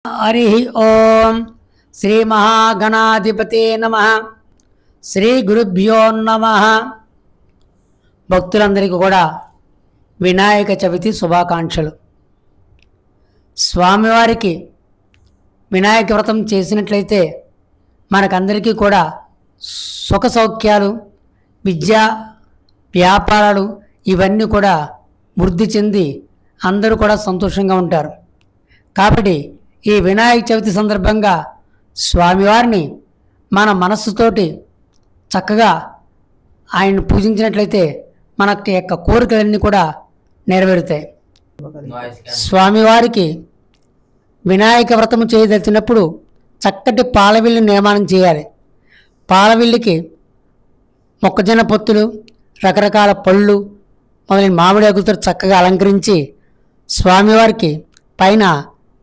హరి ఓం శ్రీ మహాగణాధిపతే నమః. శ్రీ గురుభ్యో నమః. భక్తులందరికీ కూడా వినాయక చవితి శుభాకాంక్షలు. స్వామివారికి వినాయక వ్రతం చేసినట్లయితే మనకందరికీ కూడా సుఖ సౌఖ్యాలు, విద్యా వ్యాపారాలు ఇవన్నీ కూడా వృద్ధి చెంది అందరూ కూడా సంతోషంగా ఉంటారు. కాబట్టి ఈ వినాయక చవితి సందర్భంగా స్వామివారిని మన మనస్సుతోటి చక్కగా ఆయన్ని పూజించినట్లయితే మన యొక్క కోరికలన్నీ కూడా నెరవేరుతాయి. స్వామివారికి వినాయక వ్రతము చేయదలిచినప్పుడు చక్కటి పాలవిల్లి నిర్మాణం చేయాలి. పాలవిల్లికి మొక్కజొన్న పొత్తులు, రకరకాల పళ్ళు మొదలైన మామిడి ఆకులతో చక్కగా అలంకరించి స్వామివారికి పైన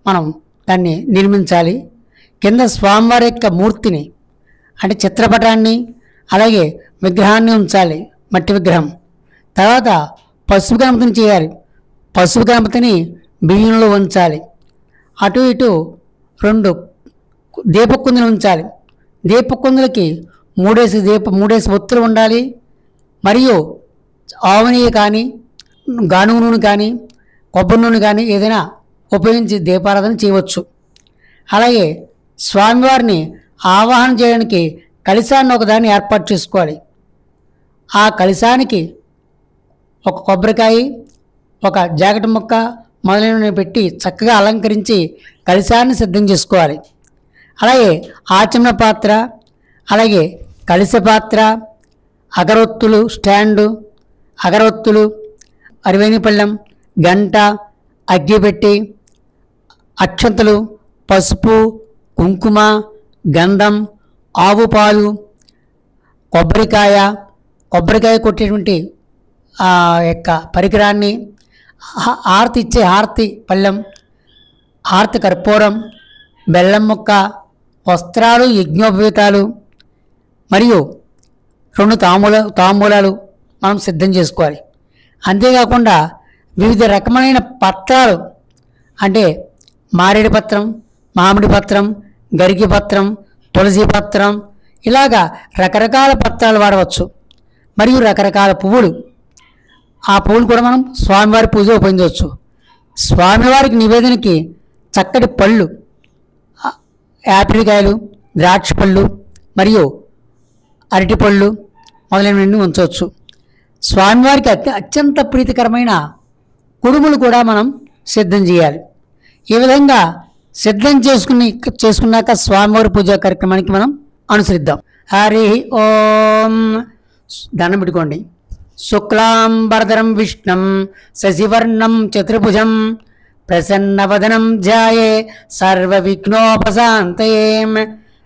మనం దాన్ని నిర్మించాలి. కింద స్వామివారి యొక్క మూర్తిని అంటే చిత్రపటాన్ని అలాగే విగ్రహాన్ని ఉంచాలి, మట్టి విగ్రహం. తర్వాత పసుపు గణపతిని చేయాలి. పసుపు గణపతిని బియ్యంలో ఉంచాలి. అటు ఇటు 2 దీపకుందులు ఉంచాలి. దీపకుందులకి మూడేసి ఒత్తులు ఉండాలి. మరియు ఆవు నెయ్యి కానీ, గానుగ నూనె కానీ, కొబ్బరి నూనె కానీ ఏదైనా ఉపయోగించి దీపారాధన చేయవచ్చు. అలాగే స్వామివారిని ఆవాహన చేయడానికి కలశాన్ని ఒకదాన్ని ఏర్పాటు చేసుకోవాలి. ఆ కలశానికి ఒక కొబ్బరికాయ, ఒక జాకెట్ ముక్క మొదలైనవి పెట్టి చక్కగా అలంకరించి కలశాన్ని సిద్ధం చేసుకోవాలి. అలాగే ఆచమన పాత్ర, అలాగే కలశ పాత్ర, అగరొత్తులు స్టాండు, అగరొత్తులు, అరివేణి పళ్ళెం, గంట, అగ్గిపెట్టి, అక్షంతలు, పసుపు, కుంకుమ, గంధం, ఆవు పాలు, కొబ్బరికాయ కొట్టేటువంటి ఆ యొక్క పరికరాన్ని, హారతి ఇచ్చే హారతి పళ్ళెం, హారతి కర్పూరం, బెల్లం ముక్క, వస్త్రాలు, యజ్ఞోపవీతాలు మరియు 2 తాంబూలాలు మనం సిద్ధం చేసుకోవాలి. అంతేకాకుండా వివిధ రకమైన పత్రాలు అంటే మారేడు పత్రం, మామిడి పత్రం, గరికి పత్రం, తులసి పత్రం ఇలాగా రకరకాల పత్రాలు వాడవచ్చు. మరియు రకరకాల పువ్వులు, ఆ పువ్వులు కూడా మనం స్వామివారి పూజ ఉపయోగించవచ్చు. స్వామివారికి నివేదనకి చక్కటి పళ్ళు, యాపిల్ కాయలు, ద్రాక్ష పళ్ళు మరియు అరటిపళ్ళు మొదలైనవన్నీ ఉంచవచ్చు. స్వామివారికి అత్యంత ప్రీతికరమైన కుడుములు కూడా మనం సిద్ధం చేయాలి. ఈ విధంగా సిద్ధం చేసుకున్నాక స్వామివారి పూజా కార్యక్రమానికి మనం అనుసరిద్దాం. హరి ఓం. దండం పెట్టుకోండి. శుక్లాంబరధరం విష్ణుం శశివర్ణం చతుర్భుజం ప్రసన్నవదనం ధ్యాయే సర్వవిఘ్నోపశాంతయే.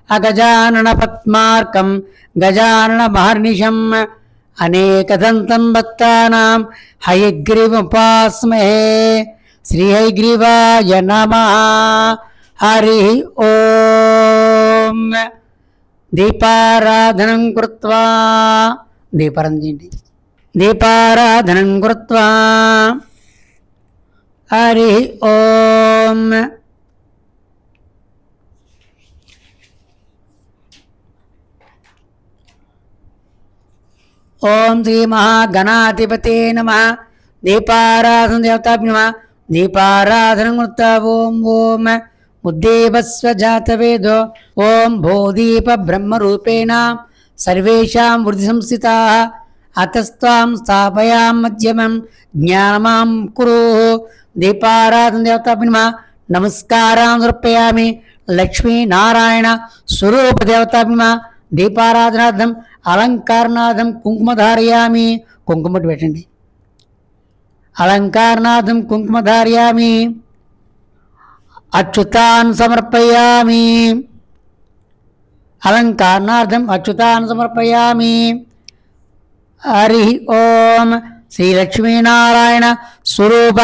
అగజానన పద్మార్కం గజానన మహర్నిశం అనేకదంతం భక్తానాం హయగ్రీవముపాస్మహే. శ్రీ హయగ్రీవాయ నమః. హరి ఓం. దీపారాధనం కృత్వా దీపారాధనం కృత్వా హరి ఓం. ఓం శ్రీ మహాగణాధిపతే నమః. దీపారాధన దేవతాభ్య నమః. దీపారాధనం కృత్వా ఓం ఓం ఉద్దేవస్వ జాతవేదో ఓం భూదీప బ్రహ్మరూపేణ సర్వేషాం వృద్ధి సంస్థితాః అతస్త్వాం స్థాపయాం మధ్యమం జ్ఞానమాం కురు. దీపారాధన దేవతాభ్య నమః. నమస్కారాన్ సమర్పయామి. లక్ష్మీనారాయణ స్వరూప దేవతాభ్య నమః. దీపారాధనార్థం అలంకారనాథం కుంకుమధారయామి. కుంకుమ పెట్టండి. అలంకారనాథం కుంకుమధారయామి. అచ్యుతాన్ సమర్పయామి. అలంకారనార్థం అచ్యుతాన్ సమర్పయామి. హరి ఓం. శ్రీ లక్ష్మీనారాయణ స్వరూప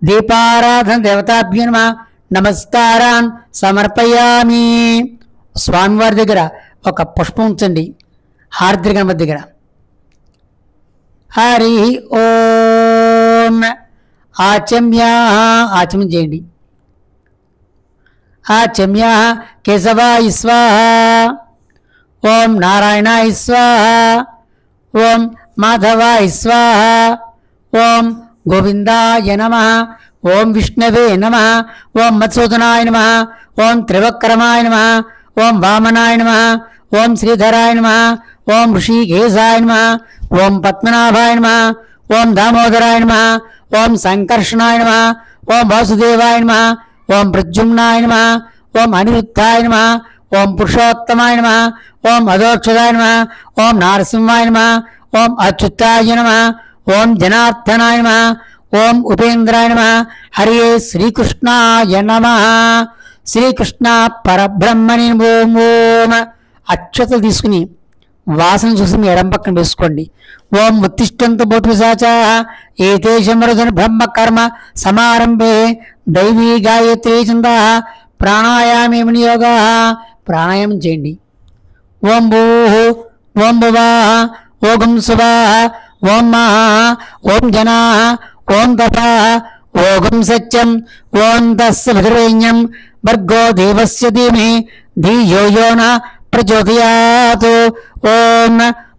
దీపారాధన దేవతాభ్య నమః. నమస్కారాన్ సమర్పయామి. స్వామివారి దగ్గర ఒక పుష్పం ఉంచండి, హారతి గణపతి దగ్గర. హరి ఓం. ఆచమ్యం చేయండి. ఆచమ్య కేశవాయ స్వాహ. ఓం నారాయణాయ స్వాహ. ఓం మాధవాయ స్వాహ. ఓం గోవిందాయ నమః. ఓం విష్ణవే నమః. ఓం మధుసూదనాయ నమః. ఓం త్రివక్రమాయ నమః. ఓం వామనాయ నమః. ఓం శ్రీధరాయ నమః. ఓం ఋషికేశాయ నమః. ఓం పద్మనాభాయ నమః. ఓం దామోదరాయ నమః. ఓం సంకర్షణాయ నమః. ఓం వాసుదేవాయ నమః. ఓం ప్రద్యుమ్నాయ నమః. ఓం అనిరుద్ధాయ నమః. ఓం పురుషోత్తమాయ నమః. ఓం అధోక్షదాయ నమః. ఓం నారసింహాయ నమః. ఓం అచ్యుతాయ నమః. ఓం జనార్దనాయ నమః. ఓం ఉపేంద్రాయ నమః. హరే శ్రీకృష్ణాయ నమః. శ్రీకృష్ణ పరబ్రహ్మణి ఓం ఓం. అక్షతలు తీసుకుని వాసన చూసి మీ ఎడం పక్కన వేసుకోండి. ఓం ఉత్తిష్టంతు బోధిసాచా ఏతేషమరుజన బ్రహ్మ కర్మ సమారంభే దైవీ గాయత్రీ ఛంద ప్రాణాయామే వినియోగ. ప్రాణాయామం చేయండి. ఓం భూ ఓం భువా ఓం సువా ఓం మహా ఓం జనా ఓం తపా ఓం సత్యం ఓం తస్య విధురేణ్యం భర్గో దేవస్య ధీమహి ధియో యో న ప్రచోదయాత్. ఓం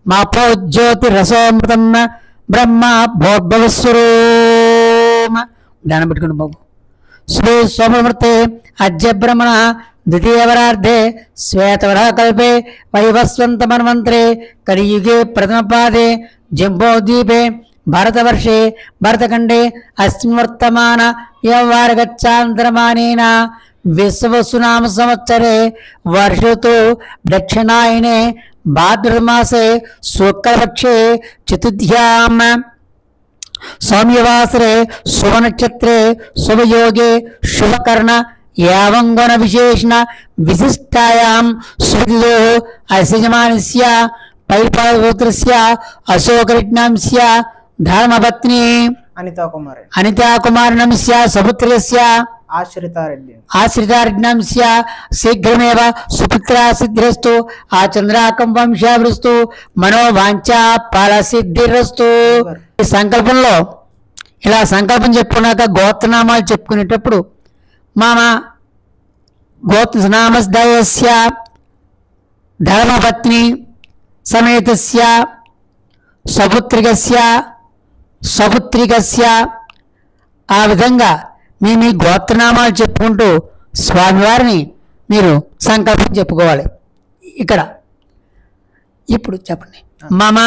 మాపో జ్యోతిరసోమృతం బ్రహ్మ భోద్భవస్వరూం. జ్ఞానం పెట్టుకోండి బాబు. శ్రీ సోమమూర్తే అద్య బ్రహ్మణ ద్వితీయవరార్ధే శ్వేతవరాకల్పే వైవస్వంతమన్వంతరే కలియుగే ప్రథమపాదే జంబోద్వీపే భారతవర్షే భరతఖండే అస్మిన్ వర్తమాన వ్యవహారగచ్చాంతరమానేన విశ్వవసునామ సంవత్సరే వర్షతు దక్షిణాయనే భాద్రమాసే శుక్లపక్షే చతుర్థ్యాం సౌమ్యవాసరే శుభనక్షత్రే శుభయోగే శుభకర్ణ యావంగణ విశేషణ విశిష్టాయాం స్మృతిలో అస్యజమానస్య పైపాలపుత్రస్య అశోకరత్నాంస్య ధర్మపత్ని అనితాకుమారిణంస్య సపుత్రస్య ఆశ్రితారెడ్డింస్య శీఘ్రమేవ సుపుత్రా సిద్ధిరస్తు ఆ చంద్రాకం వంశాభిస్తు మనోవాంఛా ఫలసిద్ధిరస్తు. ఈ సంకల్పంలో ఇలా సంకల్పం చెప్పుకున్నాక గోత్రనామాలు చెప్పుకునేటప్పుడు మామ గోత్రనామస్దయస్య ధర్మపత్ని సమేతస్య సపుత్రికస్య ఆ విధంగా మీ మీ గోత్రనామాలు చెప్పుకుంటూ స్వామివారిని మీరు సంకల్పం చెప్పుకోవాలి. ఇక్కడ ఇప్పుడు చెప్పండి. మమ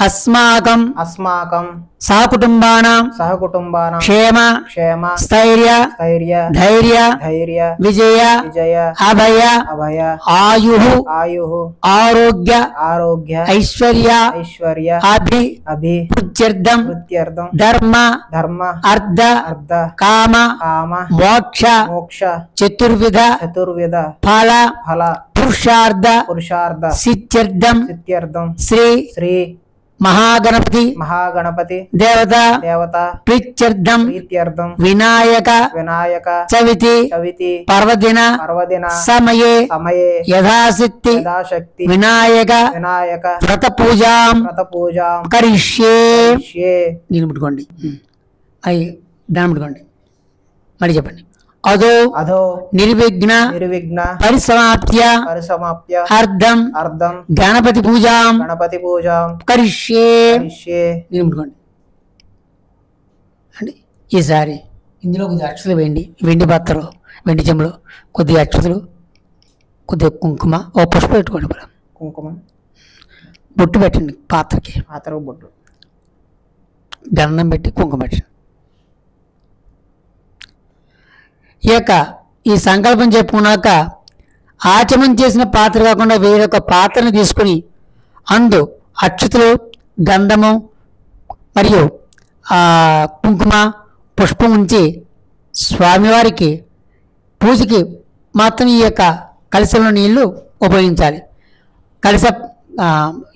అస్మాకం సహకుటుంబానాం క్షేమ స్థైర్య ధైర్య విజయ అభయ ఆయు ఆరోగ్య ఐశ్వర్య అభివృద్ధ్యర్థం ధర్మ అర్థ కామ మోక్ష చతుర్విధ ఫల పురుషార్థ సిద్ధ్యర్థం శ్రీ మహాగణపతి దేవత ప్రీత్యర్థం వినాయక చవితి పర్వదిన సమయే యథాశక్తి వినాయక వ్రత పూజాం కరిష్యే. నేను ముట్టుకోండి. అయ్యి దాన్ని ముట్టుకోండి. మళ్ళీ చెప్పండి. అదో నిర్విఘ్న పరిసమాప్య అర్థం గణపతి పూజాం కరిష్యే. అండి ఈసారి ఇందులో కొద్దిగా అక్షతలు వేయండి. వెండి పాత్రలో వెండి చెంబులో కొద్దిగా అక్షతలు కొద్దిగా కుంకుమ ఓ పుష్ప పెట్టుకోండి. కుంకుమ బొట్టు పెట్టండి. పాత్రకి బొట్టు గంధం పెట్టి కుంకుమ పెట్టండి. ఈ సంకల్పం చెప్పుకున్నాక ఆచమనం చేసిన పాత్ర కాకుండా వేరొక పాత్రను తీసుకుని అందు అక్షతలు గంధము మరియు కుంకుమ పుష్పం ఉంచి స్వామివారికి పూజకి మాత్రం ఈ యొక్క కలశంలో నీళ్లు ఉపయోగించాలి. కలశ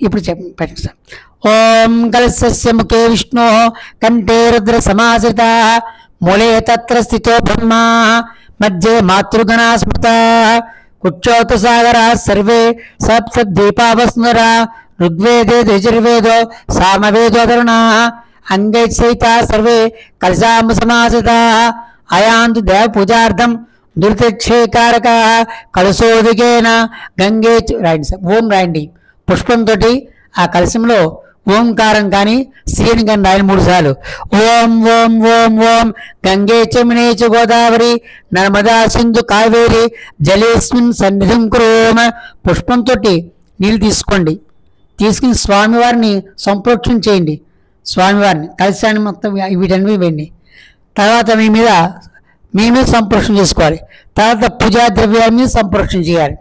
ఇప్పుడు పెట్టండి. ఓం కలశస్య ముఖే విష్ణు కంఠే రుద్ర సమాశ్రిత మూలే తత్ర స్థితో బ్రహ్మ మధ్యే మాతృగణా స్మృత కుక్షోత సాగరా సర్వే సప్తద్వీపావస్నుర ఋగ్వేదే యజుర్వేదో సామవేదోధరుణా అంగైసైతా సర్వే కలశాంబ సమాసితా అయాంతు దేవ పూజార్థం దురితక్షేకారక కలశోదికేన గంగే రాయండి సార్, ఓం రాయండి. పుష్పంతో ఆ కలశంలో ఓంకారం కానీ శ్రీని కానీ రాయని 3 సార్లు. ఓం ఓం ఓం ఓం గంగే చమినే చ గోదావరి నర్మదా సింధు కావేరి జలేస్మిన్ సన్నిధిం కురోమ. పుష్పంతో నీళ్ళు తీసుకోండి. తీసుకుని స్వామివారిని సంప్రోక్షణ చేయండి. స్వామివారిని కలశాన్ని మొత్తం వీటన్ని వేయండి. తర్వాత మీ మీద సంప్రోక్షణ చేసుకోవాలి. తర్వాత పూజా ద్రవ్యాల మీద సంప్రోక్షణ చేయాలి.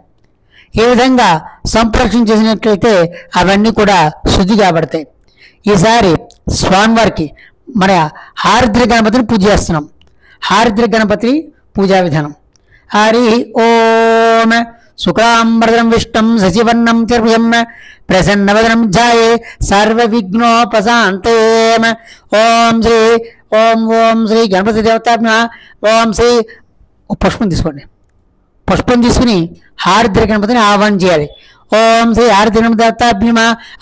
ఈ విధంగా సంప్రోక్షణ చేసినట్లయితే అవన్నీ కూడా శుద్ధి కాబడతాయి. ఈసారి స్వామివారికి మన హారద్రి గణపతిని పూజ చేస్తున్నాం. హారద్రి గణపతి పూజా విధానం. హరి ఓం శుక్లాంబరధరం విష్ణుం శశివర్ణం చతుర్భుజం ప్రసన్నవదనం ధ్యాయే సర్వవిఘ్నోపశాంతయే. ఓం శ్రీ ఓం ఓం శ్రీ గణపతి దేవతాభ్యః ఓం శ్రీ. పుష్పం తీసుకోండి. పుష్పం తీసుకుని హారద్రి గణపతిని ఆహ్వానం చేయాలి. ఓం శ్రీ హారద్రి గణపతి దేవతాభ్యః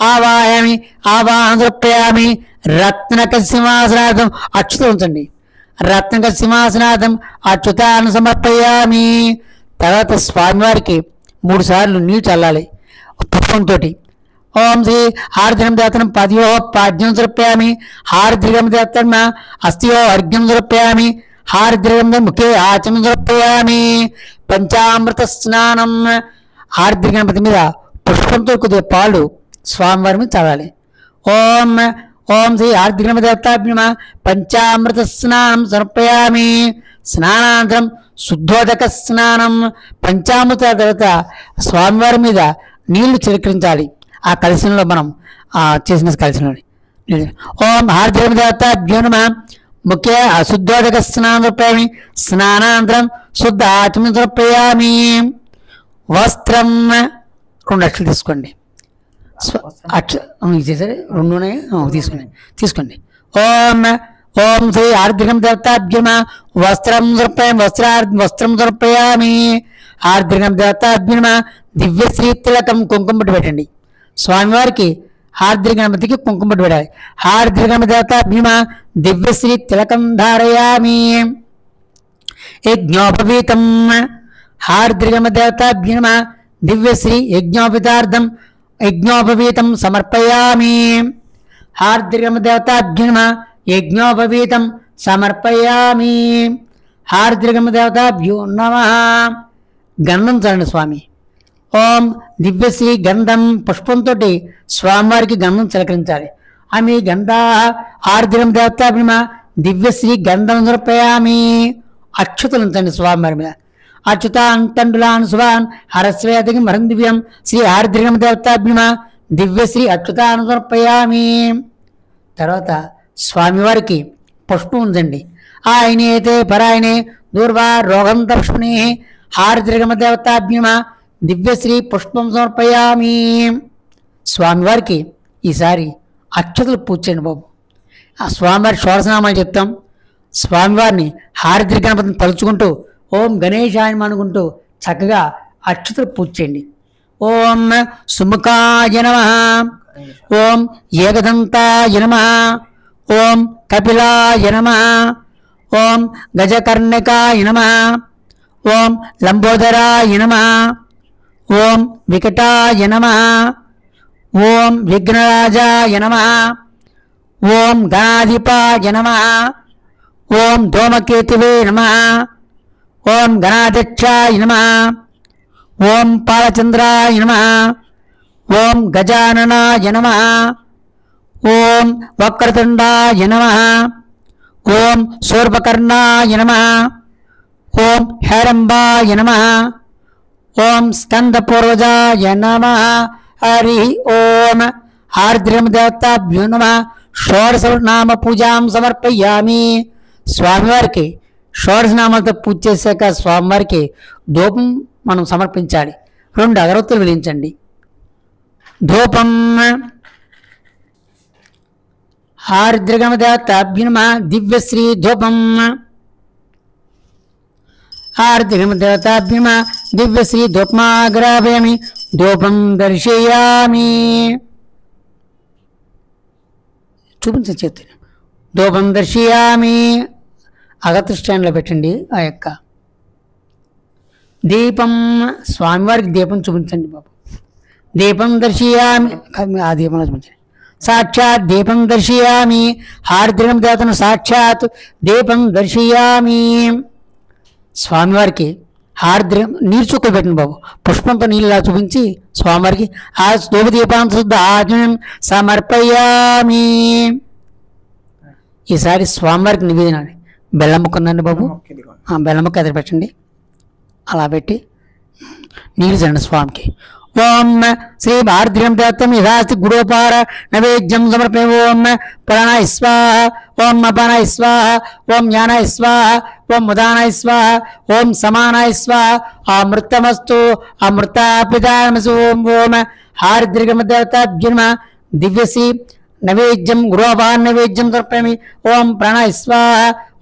ఆవాహయామి ఆవాహన సమర్పయామి. రత్నక సింహాసనార్థం అచ్యుత ఉంచండి. రత్నక సింహాసనార్థం అచ్యుతాన్ని సమర్పయామి. తర్వాత స్వామివారికి 3 సార్లు నీళ్ళు చల్లాలి పుష్పంతో. ఓం శ్రీ హారద్రిగం దేవతనం పద్యో పాద్యం సమర్పయామి. హారద్రిగం దేవతన అస్థియో అర్ఘ్యం సమర్పయామి. హారద్రిగం ముఖే ఆచమనం సమర్పయామి. పంచామృత స్నానం. హారద్రి గణపతి మీద పుష్పంతో కొద్దిగా పాలు స్వామివారి మీద చల్లాలి. ఓం ఓం శ్రీ హారద్రి గణపతి దేవతాభ్యః పంచామృత స్నానం సమర్పయామి. స్నానానంతరం శుద్ధోదక స్నానం. పంచామృత తర్వాత స్వామివారి మీద నీళ్లు చిలకరించాలి. ఆ కలశంలో మనం చేసిన కలశంలో. ఓం హారద్రి గణపతి దేవతాభ్యో నమః. ముఖ్య శుద్ధోదక స్నానం సమర్పయామి. స్నానానంతరం శుద్ధ ఆచమనం సమర్పయామి. వస్త్రం 2 అక్షలు తీసుకోండి. ఇచ్చేసరి 2 ఉన్నాయి తీసుకోండి. ఓం ఓం శ్రీ హారద్రిగం దేవతాభ్యః వస్త్రం సమర్పయామి. వస్త్రం సమర్పయామి. హారద్రిగం దేవతాభ్యః దివ్యశ్రీ తిలకం కుంకుమ బొట్టు పెట్టండి. స్వామివారికి హారద్రి గణపతికి కుంకుమ బొట్టు పెట్టాలి. హారద్రి గణపతి దేవతాభ్యః దివ్యశ్రీ తిలకం ధారయామి. యజ్ఞోపవీతం. హారద్రి గణపతి దేవతాభ్యః దివ్యశ్రీ యజ్ఞోపవీతం సమర్పయామి. హారద్రి గణపతి దేవతాభ్యః యజ్ఞోపవీతం సమర్పయామి. హారద్రి గణపతి దేవతాభ్యో నమః. గంధం చల్లండి స్వామి. ఓం దివ్యశ్రీ గంధం పుష్పంతో స్వామివారికి గంధం చిలకరించాలి. ఆమె గంధ హారద్రి గణపతి దేవతాభ్యః దివ్యశ్రీ గంధం సమర్పయామి. అచ్యుతలు ఉంచండి స్వామివారి మీద. అచ్యుతాన్ తండ్రులాన్ శుభాన్ హరస్వేదికం హరం దివ్యం శ్రీ హారద్రి గణపతి దేవతాభ్యః దివ్యశ్రీ అచ్యుతాన్ సమర్పయామి. తర్వాత స్వామివారికి పుష్పం ఉంచండి. ఆయనేతే పరాయణే దూర్వా రోగం తప్ష్మణి. హారద్రి గణపతి దేవతాభ్యః దివ్యశ్రీ పుష్పం సమర్పయామి. స్వామివారికి ఈసారి అక్షతలు పూజ చేయండి బాబు. ఆ స్వామివారి షోడశనామాలు చెప్తాం. స్వామివారిని హారద్రి గణపతిని తలుచుకుంటూ ఓం గణేశాయ అనుకుంటూ చక్కగా అక్షతలు పూజ చేయండి. ఓం సుముఖాయ నమః. ఓం ఏకదంతాయ నమః. ఓం కపిలాయ నమః. ఓం గజకర్ణకాయ నమః. ఓం లంబోదరాయ నమః. ఓం వికటాయ నమః. ఓం విఘ్నరాజాయ నమః. ఓం గణాధిపాయ నమః. ఓం ధూమకేతువే నమః. ఓం గణాధ్యక్షాయ నమః. ఓం పాలచంద్రాయ నమః. ఓం గజాననాయ నమః. ఓం వక్రతుండాయ నమః. ఓం శూర్పకర్ణాయ నమః. ఓం హేరంబాయ నమః. ఓం స్కందపూర్వజాయ నమః. హరి ఓం హారద్రి గణపతి దేవతాభ్యో నమః. షోడశనామ పూజాం సమర్పయామి. స్వామివారికి షోడశనామాలతో పూజ చేశాక స్వామివారికి ధూపం మనం సమర్పించాలి. 2 అగరొత్తులు వెలిగించండి. ధూపం. హారద్రి గణపతి దేవతాభ్యో నమః దివ్యశ్రీ ధూపం. హారద్రి గణపతి దేవతాభ్యో నమః దివ్యశ్రీ ధూపమాగ్రాపయామి. ధూపం దర్శయామి. చూపించండి చేతులు. ధూపం దర్శయామి. అగరత్తి స్టాండ్లో పెట్టండి. ఆ యొక్క దీపం స్వామివారికి దీపం చూపించండి బాబు. దీపం దర్శయామి, ఆ దీపంలో చూపించండి. సాక్షాత్ దీపం దర్శయామి, హారద్రిగం దేవతను సాక్షాత్ దీపం దర్శయామి. స్వామివారికి హారద్రిగం నీరు చుక్కలు పెట్టండి బాబు. పుష్పంతో నీళ్ళు ఇలా చూపించి స్వామివారికి ఆ ధూపదీపాంత శుద్ధ ఆచమనం సమర్పయామి. ఈసారి స్వామివారికి నివేదన బెల్లం ముక్క ఉందండి బాబు, ఆ బెల్లం ముక్క ఎదురు పెట్టండి. అలా పెట్టి నీళ్ళు చండి స్వామికి. ఓం శ్రీ భారద్రియం దత్తం యథాస్తి గురోపార నైవేద్యం సమర్పయ. ఓం ప్రాణాయ స్వాహ, ఓం అపానాయ స్వాహ, ఓం జ్ఞానాయ స్వాహ, ఓం ఉదానాయ స్వాహ, ఓం సమానాయ స్వాహ. అమృతమస్తు అమృతాపితామసు. ఓం ఓం హారద్రిగమ దేవతాభ్య నమః. దివ్యశ్రీ నైవేద్యం గురోపార నైవేద్యం సమర్పయామి. ఓం ప్రాణాయ స్వాహ,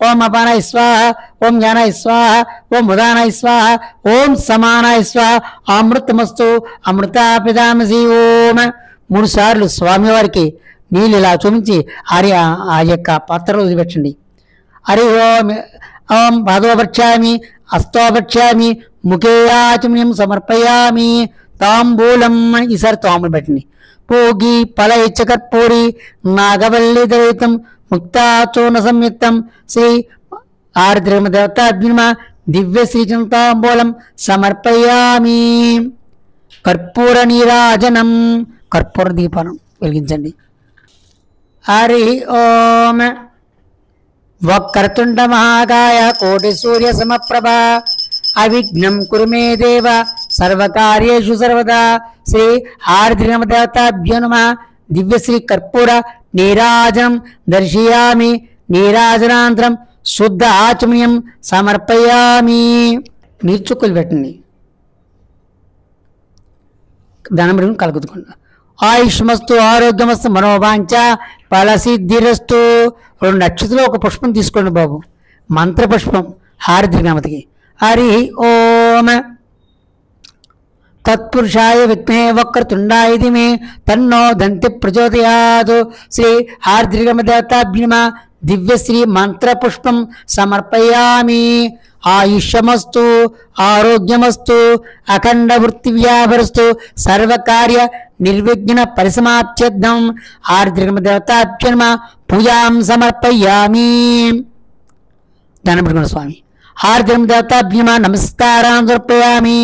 ఓం అపానాయ స్వాహ, ఓం జ్ఞానాయ స్వాహ, ఓం ఉదానాయ స్వాహ, ఓం సమానాయ స్వాహ. అమృతమస్తు అమృతాపితామసి. ఓం 3 సార్లు స్వామివారికి నీళ్ళు ఇలా చూపించి ఆ యొక్క పాత్రలో వదిలిపెట్టండి. హరి ఓం ఓం పాదోపక్షామి, హస్తోపక్షామి, ముఖే ఆచమనం సమర్పయామి. తాంబూలం, ఈసారి తాంబూలం పెట్టండి. పోగి ఫల ఇచ్చకర్పూరి నాగవల్లి దళితం ముక్తాచూర్ణ సంయుక్తం శ్రీ ఆర్ద్రమ దేవతాభ్యుమ దివ్య శ్రీచంతాంబూలం సమర్పయామి. కర్పూర నీరాజనం, కర్పూర దీపాలను వెలిగించండి. హరి ఓం. వక్రతుండ మహాకాయ కోటి సూర్య సమప్రభ అవిఘ్నం కురు మే దేవ సర్వకార్యేషు సర్వదా. శ్రీ ఆర్ద్రమ దేవతాభ్యో నమః. దివ్యశ్రీ కర్పూర నీరాజనం దర్శయామి. నీరాజనాంతరం శుద్ధ ఆచమనీయం సమర్పయామి. నీరు చుక్కలు పెట్టండి. ధనమృగం కలుగుతుంది. ఆయుష్మస్తు ఆరోగ్యమస్తు మనోవాంఛ ఫలసిద్ధిరస్తు. 2 నక్షత్రాలు ఒక పుష్పం తీసుకోండి బాబు. మంత్రపుష్పం హారద్రిగమతికి. హరి ఓం. తత్పురుషాయ విద్మహే వక్రతుండాయ ధీమహి తన్నో దంతి ప్రచోదయాత్. శ్రీ ఆర్ద్రిగమ దేవతాభ్యో నమః. దివ్యశ్రీ మంత్రపుష్పం సమర్పయామి. ఆయుష్యమస్తు ఆరోగ్యమస్తు అఖండ వృత్తి వ్యాపరస్తు సర్వకార్య నిర్విఘ్న పరిసమాప్త్యర్థం ఆర్ద్రిగమ దేవతాభ్యో నమః పూజాం సమర్పయామి. ధనపడుకున్న స్వామి ఆర్ద్రిగమ దేవతాభ్యో నమః నమస్కారాన్ సమర్పయామి.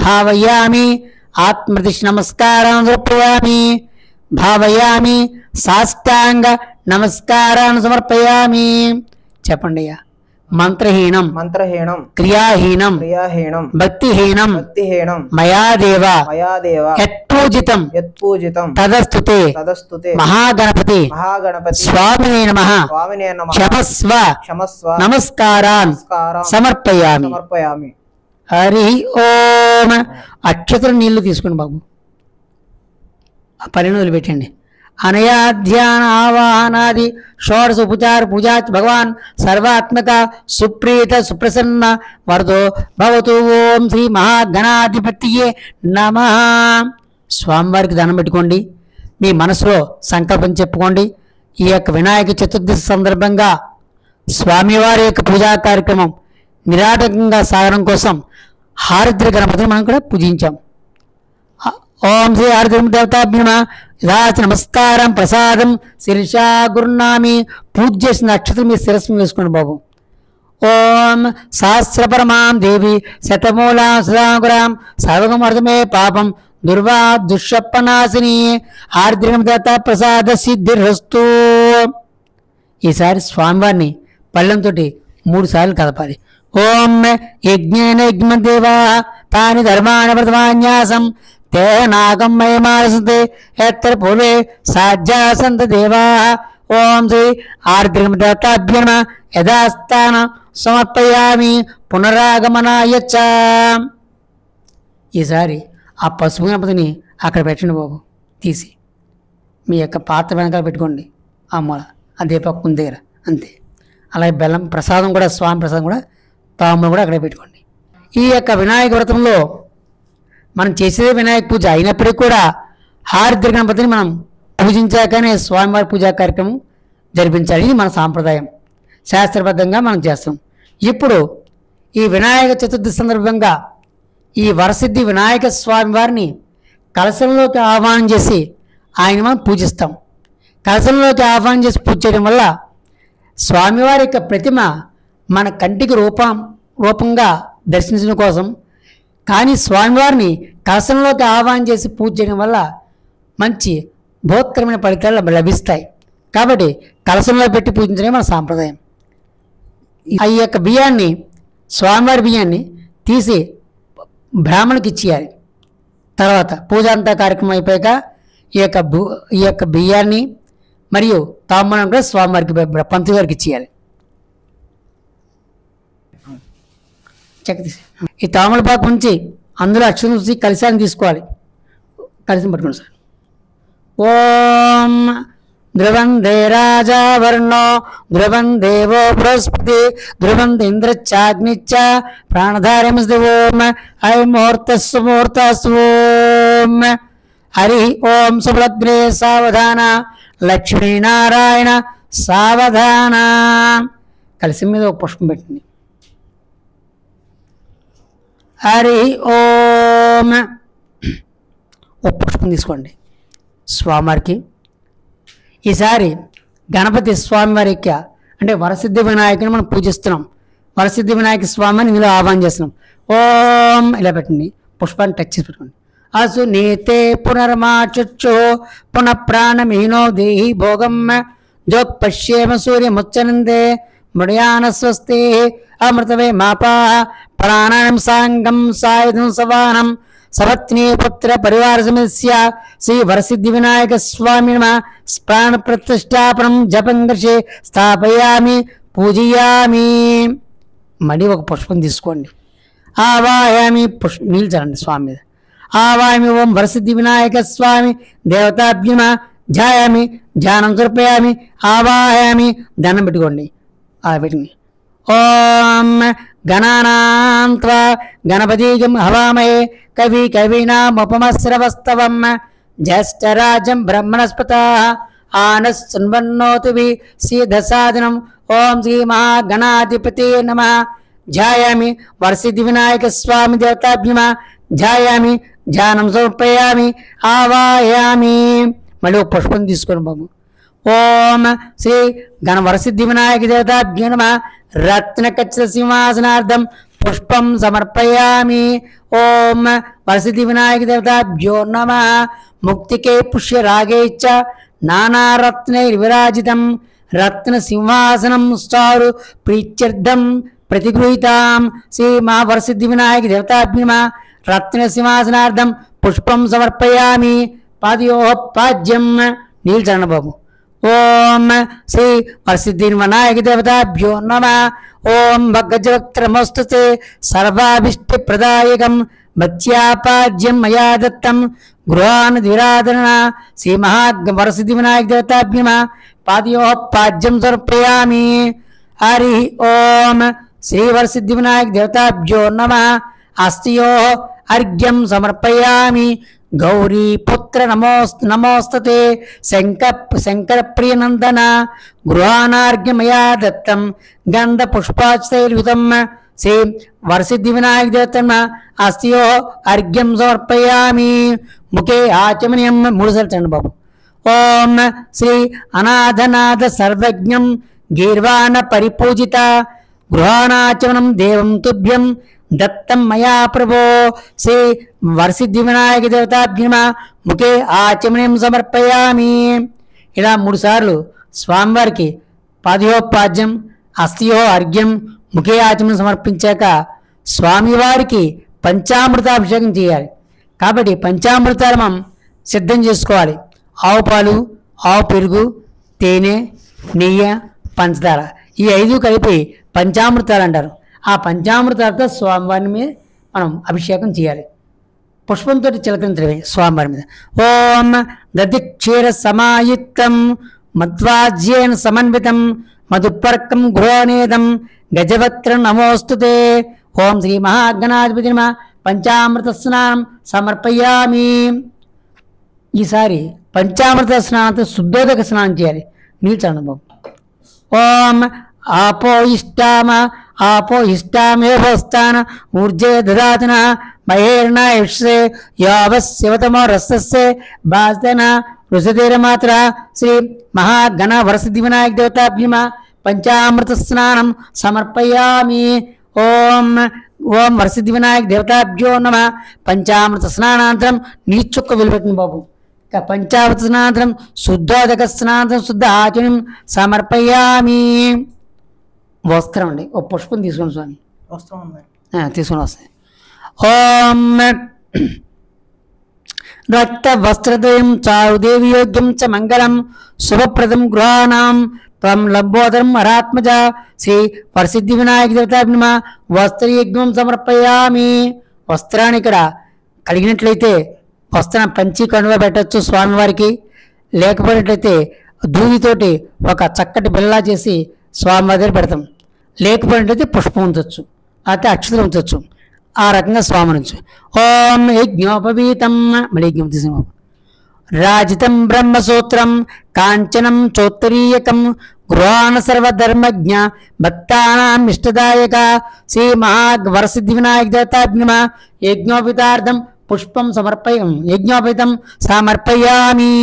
భావయామి ఆత్మదిశ నమస్కారాన్ సమర్పయామి. భావయామి సాష్టాంగ నమస్కారాన్ని సమర్పయామి. చెప్పండి అయ్యా. మంత్రహీనం మంత్రహీనం క్రియాహీనం క్రియాహీనం భక్తిహీనం భక్తిహీనం మయాదేవ మయాదేవ యత్పూజితం యత్పూజితం తదస్తుతే తదస్తుతే మహాగణపతి మహాగణపతి స్వామినే నమః స్వామినే నమః. క్షమస్వ క్షమస్వ నమస్కారాన్ నమస్కారం సమర్పయామి. సమర్పయామి. హరి ఓం. అక్షతల నీళ్లు తీసుకుని బాబు ఆ పనిని వదిలిపెట్టండి. అనయా ధ్యాన ఆవాహనాది షోడశ ఉపచార పూజా భగవాన్ సర్వాత్మక సుప్రీత సుప్రసన్న వరదో భవతు. ఓం శ్రీ మహాగణాధిపతియే నమః. స్వామివారికి దండం పెట్టుకోండి. మీ మనసులో సంకల్పం చెప్పుకోండి. ఈ యొక్క వినాయక చతుర్దశి సందర్భంగా స్వామివారి యొక్క పూజా కార్యక్రమం నిరాటకంగా సాగడం కోసం హారద్రి గణపతిని మనం కూడా పూజించాం. ఓం శ్రీ ఆర్ద్రమ దేవతాభ్యో నమః. యథాస్తి నమస్కారం ప్రసాదం శిరషా గురునామి. పూజ చేసిన నక్షత్రం మీ శిరస్సు వేసుకోండి బాబు. ఓం సహస్రపరమాం దేవి శతమూలాం సదాంకురాం సర్వగమర్ధమే పాపం దుర్వా దుష్షప్పనాశిని ఆర్ద్రమ దేవతా ప్రసాద సిద్ధిరస్తు. ఈసారి స్వామివారిని పళ్ళెంతో 3 సార్లు కదపాలి. ఓం యజ్ఞేన యజ్ఞదేవా తాని ధర్మాణి ప్రథమాన్యాసం తే నాగం మయమాసతే ఎత్ర పూర్వే సాధ్యాసంత దేవా. ఓం శ్రీ ఆర్ద్రమ దేవతాభ్యో నమః. యథాస్థాన సమర్పయామి పునరాగమనాయ చ. ఈసారి ఆ పసుపు గణపతిని అక్కడ పెట్టండి బాబు. తీసి మీ యొక్క పాత్ర వెనకాల పెట్టుకోండి. ఆ మూల ఆ దీపం దగ్గర అంతే. అలాగే బెల్లం ప్రసాదం కూడా స్వామి ప్రసాదం కూడా తాము కూడా అక్కడే పెట్టుకోండి. ఈ యొక్క వినాయక వ్రతంలో మనం చేసేదే వినాయక పూజ అయినప్పటికీ కూడా హారద్రి గణపతిని మనం పూజించాకనే స్వామివారి పూజా కార్యక్రమం జరిపించాలి. ఇది మన సాంప్రదాయం, శాస్త్రబద్ధంగా మనం చేస్తాం. ఇప్పుడు ఈ వినాయక చతుర్థి సందర్భంగా ఈ వరసిద్ధి వినాయక స్వామి వారిని కలశంలోకి ఆహ్వానం చేసి ఆయన మనం పూజిస్తాం. కలశంలోకి ఆహ్వానం చేసి పూజ చేయడం వల్ల స్వామివారి యొక్క ప్రతిమ మన కంటికి రూపంగా దర్శించడం కోసం, కానీ స్వామివారిని కలశంలోకి ఆహ్వానం చేసి పూజ చేయడం వల్ల మంచి బోధకరమైన ఫలితాలు లభిస్తాయి. కాబట్టి కలశంలో పెట్టి పూజించడమే మన సాంప్రదాయం. ఈ యొక్క బియ్యాన్ని, స్వామివారి బియ్యాన్ని తీసి బ్రాహ్మణునికి ఇచ్చేయాలి. తర్వాత పూజ అంతా కార్యక్రమం అయిపోయాక ఈ యొక్క బియ్యాన్ని మరియు తాంబూలం కూడా స్వామివారికి, పంతులు గారికి ఇచ్చేయాలి. చెక్క తీసి ఈ తామలపాకు ఉంచి అందులో అక్షరం చూసి కలశాన్ని తీసుకోవాలి. కలశం పట్టుకోండి సార్. ఓం ధ్రువందే రాజా వర్ణో ధ్రువం దేవో బృహస్పతి ధ్రువం ఇంద్రచాగ్నిచ్చ ప్రాణధార్యమస్తి ఓం ఐం ముహూర్తస్సు ముహూర్తస్సు ఓం హరి ఓం సుభద్రే సావధాన లక్ష్మీనారాయణ సావధాన. కలశం మీద ఒక పుష్పం పెట్టండి. హరి ఓం. ఒక పుష్పం తీసుకోండి స్వామివారికి. ఈసారి గణపతి స్వామివారి యొక్క అంటే వరసిద్ధి వినాయకుని మనం పూజిస్తున్నాం. వరసిద్ధి వినాయక స్వామిని ఇందులో ఆహ్వానం చేస్తున్నాం. ఓం ఇలా పెట్టండి. పుష్పాన్ని టచ్ చేసి పెట్టుకోండి. అసు నీతే పునర్మాచు పునః ప్రాణమీనో దేహి భోగం జోక్ పశ్యేమ సూర్యముచ్చనందే మృయాన స్వస్తి అమృతవే మాపా ప్రాణానం సాంగం సాయుధం సవానం సపత్నీ పుత్ర పరివార సమస్య శ్రీ వరసిద్ధి వినాయక స్వామి ప్రాణ ప్రతిష్టాపనం జపం దర్శే స్థాపయామి పూజయామి. మళ్ళీ ఒక పుష్పం తీసుకోండి. ఆవాయామి నీళ్ళు చల్లండి స్వామి మీద. ఆవాయామి ఓం వరసిద్ధి వినాయక స్వామి దేవతాభ్యుమ ధ్యాయామి ధ్యానం సమర్పయామి ఆవాయామి. దండం పెట్టుకోండి. పెట్టుకుని ఓం గణానాం త్వా గణపతిగం హవామహే కవి కవీనాముపమశ్రవస్తవం జ్యేష్ఠరాజం బ్రహ్మణస్పతాః ఆనశృణ్వన్నోతిభిः సిద్ధసాధనం. ఓం శ్రీ మహాగణాధిపతే నమః. ధ్యాయామి వరసిద్ధి వినాయక స్వామి దేవతాభ్యుమ ధ్యాయామి ధ్యానం సమర్పయామి ఆవాయామి. మళ్ళీ ఒక పుష్పం తీసుకొని బాబు. ఓం శ్రీ గణ వరసిద్ధి వినాయక దేవతాభ్యో నమః. రత్నకచ్చ సింహాసనార్థం పుష్పం సమర్పయామి. ఓం వరసిద్ధి వినాయక దేవతాభ్యో నమః. ముక్తికే పుష్యరాగే చ నానారత్నైర్విరాజితం రత్న సింహాసనం చారు ప్రీత్యర్థం ప్రతిగృహీతాం. శ్రీ మహావరసిద్ధి వినాయక దేవతాభ్యో నమః. రత్న సింహాసనార్థం పుష్పం సమర్పయామి. పాదయోః పాద్యం నీళ్ళు చరణ్ బాబు. ఓం శ్రీ వరసిద్ధి వినాయక దేవతాభ్యో నమః. ఓం భగ్గజవక్త్రమోస్తుతే సర్వాభిష్టి ప్రదాయకం మత్స్యాపాద్యం మయా దత్తం గృహాన్ ద్విరాధరణ. శ్రీ వరసిద్ధి వినాయక దేవతాభ్యో నమః. పాదయోః పాద్యం సమర్పయామి. హరి ఓం శ్రీ వరసిద్ధి వినాయక దేవతాభ్యో నమః. హస్తయోః అర్ఘ్యం సమర్పయామి. గౌరీ పుత్ర నమోస్తతే శంకర ప్రియనందన గృహానార్ఘ్యమయా దత్తం గంధ పుష్పాచైర్యుతం. శ్రీ వరసిద్ధి వినాయక దేవతమ అస్త్యో అర్ఘ్యం సమర్పయామి. ముఖే ఆచమనీయం. మూడుసార్లు చండి బాబు. ఓం శ్రీ అనాథనాథ సర్వజ్ఞం గీర్వాణ పరిపూజిత గృహానాచమనం దేవం తుభ్యం దత్తం మయా ప్రభో. శ్రీ వరసిద్ధి వినాయక దేవతాభ్యో నమః. ముఖే ఆచమనీయం సమర్పయామి. ఇలా 3 సార్లు స్వామివారికి పాదయోపాద్యం అస్థియో అర్ఘ్యం ముఖే ఆచమనం సమర్పించాక స్వామివారికి పంచామృతాభిషేకం చేయాలి. కాబట్టి పంచామృతాలు మనం సిద్ధం చేసుకోవాలి. ఆవు పాలు, ఆవు పెరుగు, తేనె, నెయ్యి, పంచదార ఈ 5 కలిపి పంచామృతాలు అంటారు. ఆ పంచామృతాలతో స్వామివారి మీద మనం అభిషేకం చేయాలి. పుష్పంతో చిలకరించడమే స్వామివారి మీద. ఓం దధిక్షీర సమాయుక్తం మధ్వాజ్యేన సమన్వితం మధుపర్కం గృహనేదం గజవక్త్రం నమోస్తుతే. ఓం శ్రీ మహాగణాధిపతి నమః. పంచామృత స్నానం సమర్పయామి. ఈసారి పంచామృత స్నానంతో శుద్ధోదక స్నానం చేయాలి. నీళ్ళు చల్లండి బాబు. ఓం ఆపో ఇష్టామేవస్థాన ఊర్జే దదాతున మహేర్ణాయుష్యే యావశివతమో రస్తస్య భాసన రుషధీరమాత్ర శ్రీ మహాగణ వరసిద్ధి వినాయక దేవతాభ్యమ పంచామృత స్నానం సమర్పయామి. ఓం ఓం వరసిద్ధి వినాయక దేవతాభ్యో నమ. పంచామృత స్నానానంతరం నీచుక్క వెలుపెట్టిన బాబు. ఇక పంచామృత స్నానానంతరం శుద్ధోదక స్నానానంతరం శుద్ధ ఆచమనం సమర్పయామి. వస్త్రం అండి, ఓ పుష్పం తీసుకోండి స్వామి. వస్త్రం ఉంది. తీసుకొని వస్తాయి. ఓం రక్త వస్త్రదయం చారుదేవి యోగ్యం చ మంగళం శుభప్రదం గృహాణం త్వం లంబోదరం హరాత్మజ శ్రీ వరసిద్ధి వినాయక దేవతాభ్యమ వస్త్రయజ్ఞం సమర్పయామి. వస్త్రాన్ని ఇక్కడ కలిగినట్లయితే వస్త్రం పంచి కనువ పెట్టచ్చు స్వామివారికి. లేకపోయినట్లయితే దూదితోటి ఒక చక్కటి బిల్లా చేసి స్వామివారి దగ్గర పెడతాం. లేకపోయినట్లయితే పుష్పం ఉంచవచ్చు, అయితే అక్షతలు ఉంచవచ్చు. ఆ రకంగా స్వామి నుంచి ఓం యజ్ఞోపవీతం మళ్ళీ యజ్ఞం తీసుకున్నాం. రాజితం బ్రహ్మసూత్రం కాంచనం చోత్తరీయకం గృహాణ సర్వధర్మజ్ఞ భక్తానాం ఇష్టదాయక శ్రీ మహావరసిద్ధి వినాయక దేవతాభ్యమ యజ్ఞోపితార్థం పుష్పం యజ్ఞోపితం సమర్పయామి.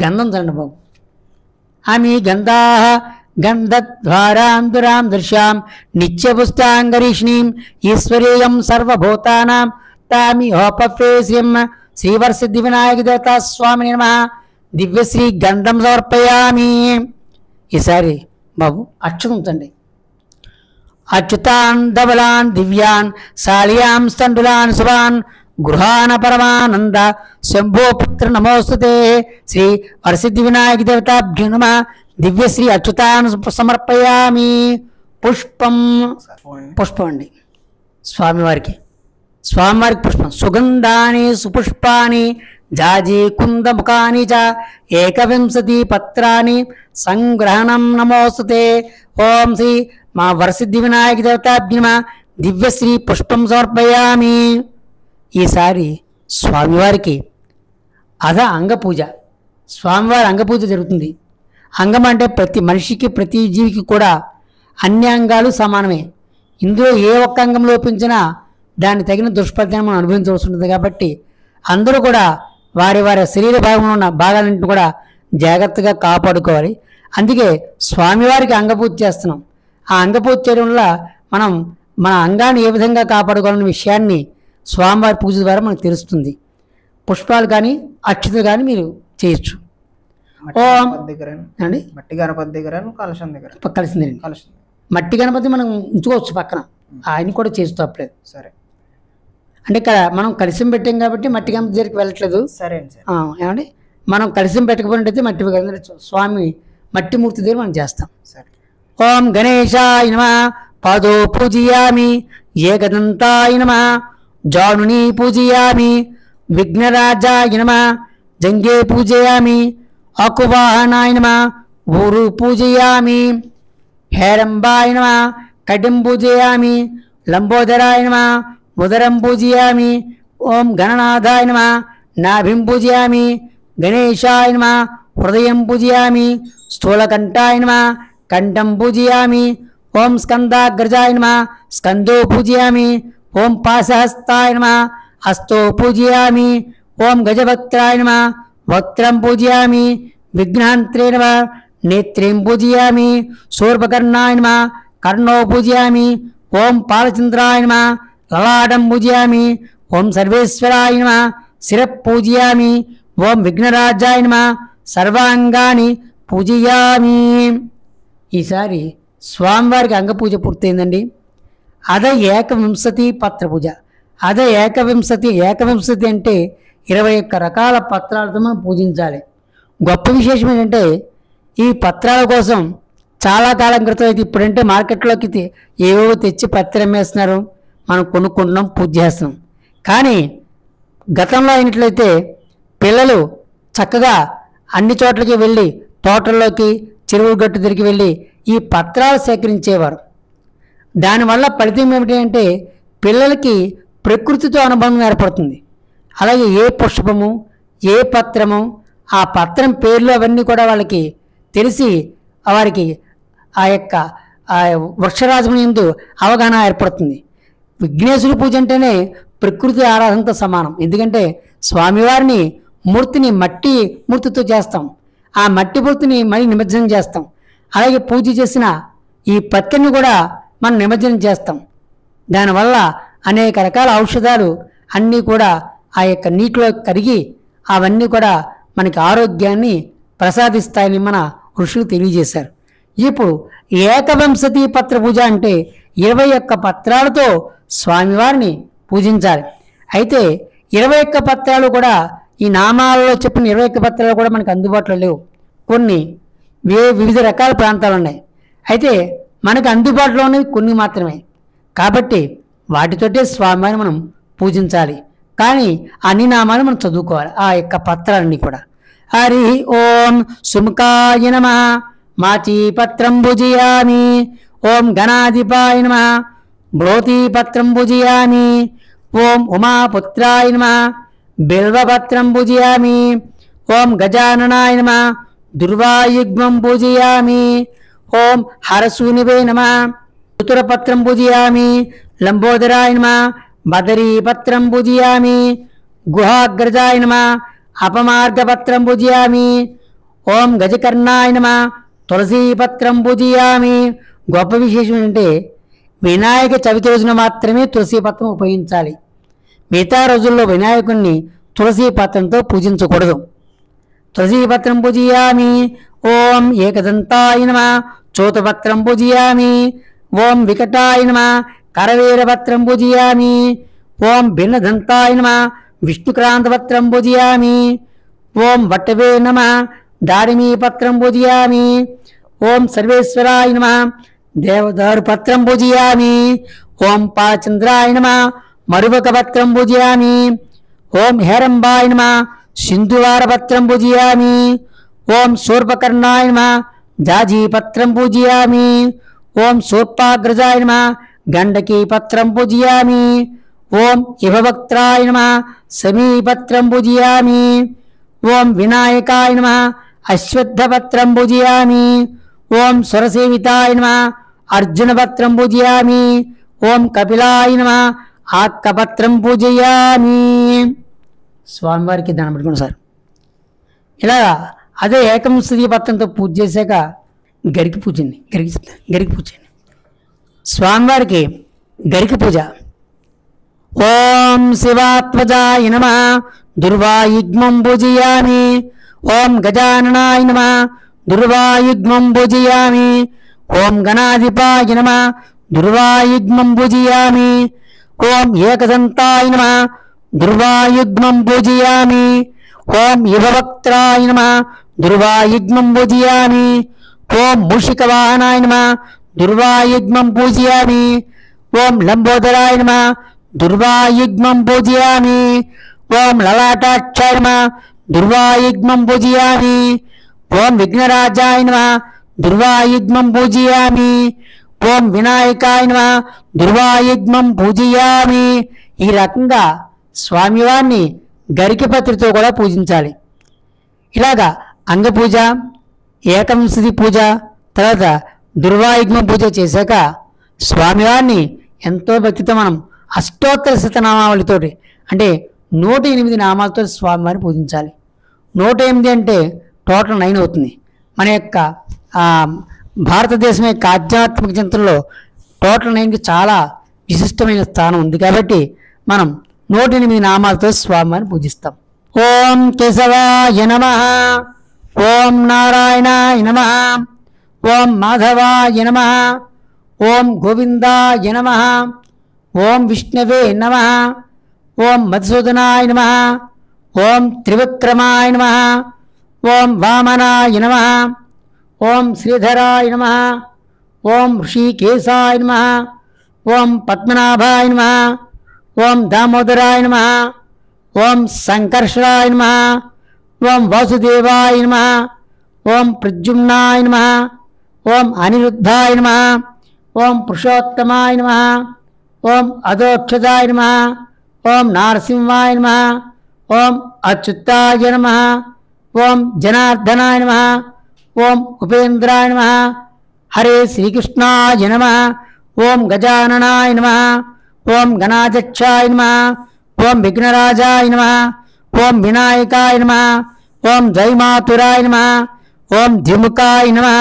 గంధం చండి బాబు. ఆమె గంధా గంధద్వారాంధురాం దృశ్యాం నిత్యపుష్టాంగరీష్ణీం ఈశ్వరీయం సర్వభూతానాం తామిహోపఫేశ్యం శ్రీవరసిద్ధి వినాయక దేవతా స్వామి నమః. దివ్యశ్రీ గంధం సమర్పయామి. ఈసారి బాబు అక్షతం ఉంచండి. అచ్యుతాన్ ధవలాన్ దివ్యాన్ శాలియాం స్థండులాన్ శుభాన్ గృహాన పరమానంద శంభోపుత్ర నమోస్తుతే శ్రీ వరసిద్ధి వినాయక దేవతాభ్యో నమః. దివ్యశ్రీ అచ్యుతాన్ సమర్పయామి. పుష్పం అండి స్వామివారికి. స్వామివారికి పుష్పం సుగంధాని సుపుష్పాని జాజీ కుందముఖాని చ ఏకవింశతి పత్రాని సంగ్రహణం నమోస్తుతే. ఓం శ్రీ మా వరసిద్ధి వినాయక దేవతాభ్యమ దివ్యశ్రీ పుష్పం సమర్పయామి. ఈసారి స్వామివారికి అంగపూజ. స్వామివారి అంగపూజ జరుగుతుంది. అంగం అంటే ప్రతి మనిషికి ప్రతి జీవికి కూడా అన్ని అంగాలు సమానమే. ఇందులో ఏ ఒక్క అంగం లోపించినా దాన్ని తగిన దుష్ఫలితాన్ని మనం అనుభవించవలసి ఉంటుంది. కాబట్టి అందరూ కూడా వారి వారి శరీర భాగంలో ఉన్న భాగాలన్నింటిని కూడా జాగ్రత్తగా కాపాడుకోవాలి. అందుకే స్వామివారికి అంగపూజ చేస్తున్నాం. ఆ అంగపూజ చేయడం వల్ల మనం మన అంగాన్ని ఏ విధంగా కాపాడుకోవాలనే విషయాన్ని స్వామివారి పూజ ద్వారా మనకు తెలుస్తుంది. పుష్పాలు కానీ అక్షతలు కానీ మీరు చేయొచ్చు. ఓం అండి మట్టి గణపతి దగ్గర కలశం దగ్గర కలిసిందండి. కలశం మట్టి గణపతి మనం ఉంచుకోవచ్చు పక్కన, ఆయన కూడా చేసి తప్పలేదు. సరే అంటే ఇక్కడ మనం కలిసం పెట్టాం కాబట్టి మట్టి గణపతి దగ్గరికి వెళ్ళట్లేదు. సరే ఏమండి మనం కలిసం పెట్టకపోయినట్టయితే మట్టి గణపతి స్వామి మట్టి మూర్తి దగ్గర మనం చేస్తాం. సరే. ఓం గణేశాయ నమః పాదో పూజయామి. ఏకదంతాయ నమః జానుని పూజయామి. విఘ్నరాజాయ నమః జంగే పూజయామి. అకువాహనాయ నమః ఊరు పూజయామి. హేరంబాయ నమః కటిం పూజయామి. లంబోదరాయ నమః ఉదరం పూజయామి. ఓం గణనాథాయ నమః నాభిం పూజయామి. గణేశాయ నమః హృదయం పూజయామి. స్థూలకంఠాయ నమః కంఠం పూజయామి. ఓం స్కందాగ్రజాయ నమః స్కందో పూజయామి. ఓం పాశహస్తాయ నమః హస్తో పూజయామి. ఓం గజవక్త్రాయ నమః వక్త్రం పూజయామి. విఘ్నాంత్రే నమః నేత్రీం పూజయామి. శూర్పకర్ణాయ నమః కర్ణో పూజయామి. ఓం పాలచంద్రాయ నమః లలాటం పూజయామి. ఓం సర్వేశ్వరాయ నమః శిరః పూజయామి. ఓం విఘ్నరాజాయ నమః సర్వాంగాని పూజయామి. ఈసారి స్వామివారికి అంగపూజ పూర్తయిందండి. ఏకవింశతి పత్ర పూజ. ఏకవింశతి అంటే 21 రకాల పత్రాలతో మనం పూజించాలి. గొప్ప విశేషం ఏంటంటే ఈ పత్రాల కోసం చాలా కాలం క్రితం అయితే, ఇప్పుడంటే మార్కెట్లోకి ఏవేవో తెచ్చి పత్రం అమ్మేస్తున్నారు, మనం కొనుక్కుంటున్నాం, పూజ చేస్తున్నాం. కానీ గతంలో అయినట్లయితే పిల్లలు చక్కగా అన్ని చోట్లకి వెళ్ళి తోటల్లోకి చెరువు గట్టు తిరిగి వెళ్ళి ఈ పత్రాలు సేకరించేవారు. దానివల్ల ఫలితం ఏమిటి అంటే పిల్లలకి ప్రకృతితో అనుబంధం ఏర్పడుతుంది. అలాగే ఏ పుష్పము ఏ పత్రము ఆ పత్రం పేర్లు అవన్నీ కూడా వాళ్ళకి తెలిసి వారికి ఆ యొక్క వృక్షరాజముని యందు అవగాహన ఏర్పడుతుంది. విఘ్నేశ్వరి పూజ అంటేనే ప్రకృతి ఆరాధనతో సమానం. ఎందుకంటే స్వామివారిని మూర్తిని మట్టి మూర్తితో చేస్తాం, ఆ మట్టి మూర్తిని మళ్ళీ నిమజ్జనం చేస్తాం. అలాగే పూజ చేసిన ఈ పత్తిని కూడా మనం నిమజ్జనం చేస్తాం. దానివల్ల అనేక రకాల ఔషధాలు అన్నీ కూడా ఆ యొక్క నీటిలో కరిగి అవన్నీ కూడా మనకి ఆరోగ్యాన్ని ప్రసాదిస్తాయని మన ఋషులు తెలియజేశారు. ఇప్పుడు ఏకవింశతి పత్ర పూజ అంటే 21 పత్రాలతో స్వామివారిని పూజించాలి. అయితే 21 పత్రాలు కూడా ఈ నామాలలో చెప్పిన 21 పత్రాలు కూడా మనకు అందుబాటులో లేవు. కొన్ని వివిధ రకాల ప్రాంతాలు ఉన్నాయి. అయితే మనకు అందుబాటులో ఉన్నవి కొన్ని మాత్రమే. కాబట్టి వాటితోటే స్వామివారిని మనం పూజించాలి. కానీ అన్ని నామాలు మనం చదువుకోవాలి, ఆ యొక్క పత్రాలన్నీ కూడా. హరి ఓం సుముఖాయ నమః మాచీపత్రం భుజయామి. ఓం గణాధిపాయ నమః బ్రోతీపత్రం భుజయామి. ఓం ఉమాపుత్రాయ నమః బిల్వపత్రం భుజయామి. ఓం గజాననాయ నమః దుర్వాయుగ్మం పూజయామి. ఓం హరసూనివే నమః చతురపత్రం పూజయామి. లంబోదరాయ నమః బదరీపత్రం పూజయామి. గుహాగ్రజాయ నమః అపమార్గపత్రం పూజయామి. ఓం గజకర్ణాయ నమః తులసీపత్రం పూజయామి. గొప్ప విశేషం ఏంటంటే వినాయక చవితి రోజున మాత్రమే తులసీ పత్రం ఉపయోగించాలి. మిగతా రోజుల్లో వినాయకుడిని తులసీ పత్రంతో పూజించకూడదు. తులసీపత్రం పూజయామి. ఓం ఏకదంతాయ నమః చోతపత్రం పూజయామి. ఓం వికటాయ నమః కరవీరపత్రం పూజయామి. ఓం భిన్నదంతాయ నమః విష్ణుక్రాంతపత్రం పూజయామి. ఓం వట్టవే నమః దాడిమీపత్రం పూజయామి. ఓం సర్వేశ్వరాయ నమః దేవదారుపత్రం పూజయామి. ఓం పాచంద్రాయ నమః మరువకపత్రం పూజయామి. ఓం హేరంబాయ నమః సింధువారపత్రం పూజయామి. ఓం శూర్పకర్ణాయ నమః జాజీపత్రం పూజయామి. ఓం శూర్పాగ్రజాయ నమః గండకీపత్రం పూజయామి. ఓం ఇభవక్త్రాయ నమః సమీపత్రం పూజయామి. ఓం వినాయకాయ నమః అశ్వత్థపత్రం పూజయామి. ఓం సురసేవితాయ నమః అర్జునపత్రం పూజయామి. ఓం కపిలాయ నమః ఆక్కపత్రం పూజయామి. స్వామివారికి దండం పెట్టుకుని సార్ ఇలా అదే ఏకవింశతి పత్రంతో పూజ చేశాక గరికి పూజండి. గరికి పూజండి స్వామివారికి గరికి పూజ. ఓం శివాత్మజాయ నమః దుర్వాయుగ్మం పూజయామి. ఓం గజాననాయ నమః దుర్వాయుగ్మం పూజయామి. ఓం గణాధిపాయ నమః దుర్వాయుగ్మం పూజయామి. ఓం ఏకదంతాయ నమః దుర్వాయుగ్మం పూజయామి. ఓం యువవక్త్రాయ నమః దుర్వాయుగ్మం పూజయామి. ఓం మూషికవాహనాయ నమః దుర్వాయుగ్మం పూజయామి. ఓం లంబోదరాయ నమః దుర్వాయుగ్మం పూజయామి. ఓం లలాటాక్షాయ నమః దుర్వాయుగ్మం పూజయామి. ఓం విఘ్నరాజాయ నమః దుర్వాయుగ్మం పూజయామి. ఓం వినాయకాయ నమః దుర్వాయుగ్మం పూజయామి. ఈ రకంగా స్వామివారిని గరికపత్రితో కూడా పూజించాలి. ఇలాగా అంగపూజ, ఏకవింశతి పూజ, తర్వాత దుర్వాయుగ్మ పూజ చేశాక స్వామివారిని ఎంతో భక్తితో మనం అష్టోత్తర శతనామావళితోటి అంటే 108 నామాలతో స్వామివారిని పూజించాలి. 108 అంటే టోటల్ 9 అవుతుంది. మన యొక్క భారతదేశం యొక్క ఆధ్యాత్మిక చింతనలో టోటల్ 9కి చాలా విశిష్టమైన స్థానం ఉంది. కాబట్టి మనం 108 నామాలతో స్వామివారిని పూజిస్తాం. ఓం కేశవాయ నమః. ఓం నారాయణాయ నమః. ఓం మాధవాయ నమః. ఓం గోవిందాయ నమః. ఓం విష్ణవే నమః. ఓం మధుసూదనాయ నమః. ఓం త్రివిక్రమాయ నమః. ఓం వామనాయ నమః. ఓం శ్రీధరాయ నమః. ఓం ఋషికేశాయ నమః. ఓం పద్మనాభాయ నమః. ఓం దామోదరాయ నమః. ఓం సంకర్షణాయ నమః. ఓం వాసుదేవాయ నమః. ఓం ప్రద్యుమ్నాయ నమః. ఓం అనిరుద్ధాయ నమః. ఓం పురుషోత్తమాయ నమః. ఓం అధోక్షదాయ నమః. ఓం నారసింహాయ నమః. ఓం అచ్యుతాయ నమః. ఓం జనార్దనాయ నమః. ఓం ఉపేంద్రాయ నమః. హరే శ్రీకృష్ణాయ నమః. ఓం గజాననాయ నమః. ఓం గణాధ్యక్షాయ నమః. ఓం విఘ్నరాజాయ నమః. ఓం వినాయకాయ నమః. ఓం జైమాతురాయ నమః. ఓం ద్విముఖాయ నమః.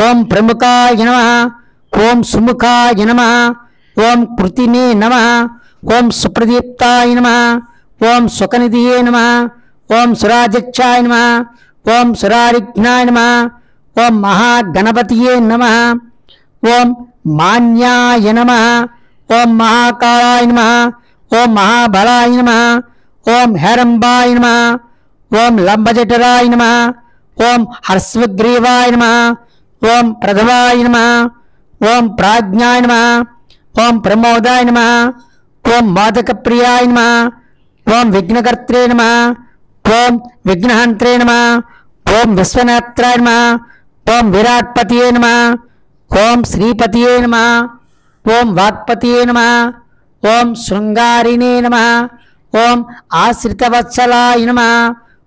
ఓం ప్రముఖాయ నమః. ఓం సుముఖాయ నమః. ఓం కృతినే నమః. ఓం సుప్రదీప్తాయ నమః. ఓం సుఖనిధియే నమః. ఓం సురాధ్యక్షాయ నమః. ఓం సురారిఘ్నాయ నమః. ఓం మహాగణపతియే నమః. ఓం మాన్యాయ నమః. ఓం మహాకాళాయ నమః. ఓం మహాబలాయ నమః. ఓం హేరంబాయ నమః. ఓం లంబజఠరాయ నమః. ఓం హర్స్వగ్రీవాయ నమః. ఓం ప్రథమాయ నమః. ఓం ప్రాజ్ఞాయ నమః. ఓం ప్రమోదాయ నమః. ఓం మోదకప్రియాయ నమః. ఓం విఘ్నకర్త్రే నమః. ఓం విఘ్నహంత్రే నమః. ఓం విశ్వనేత్రాయ నమః. ఓం విరాట్పతియే నమః. ఓం శ్రీపతియే నమః. ఓం వాక్పతియే నమః. ఓం శృంగారిణే నమః. ఓం ఆశ్రితవత్సలాయ నమః.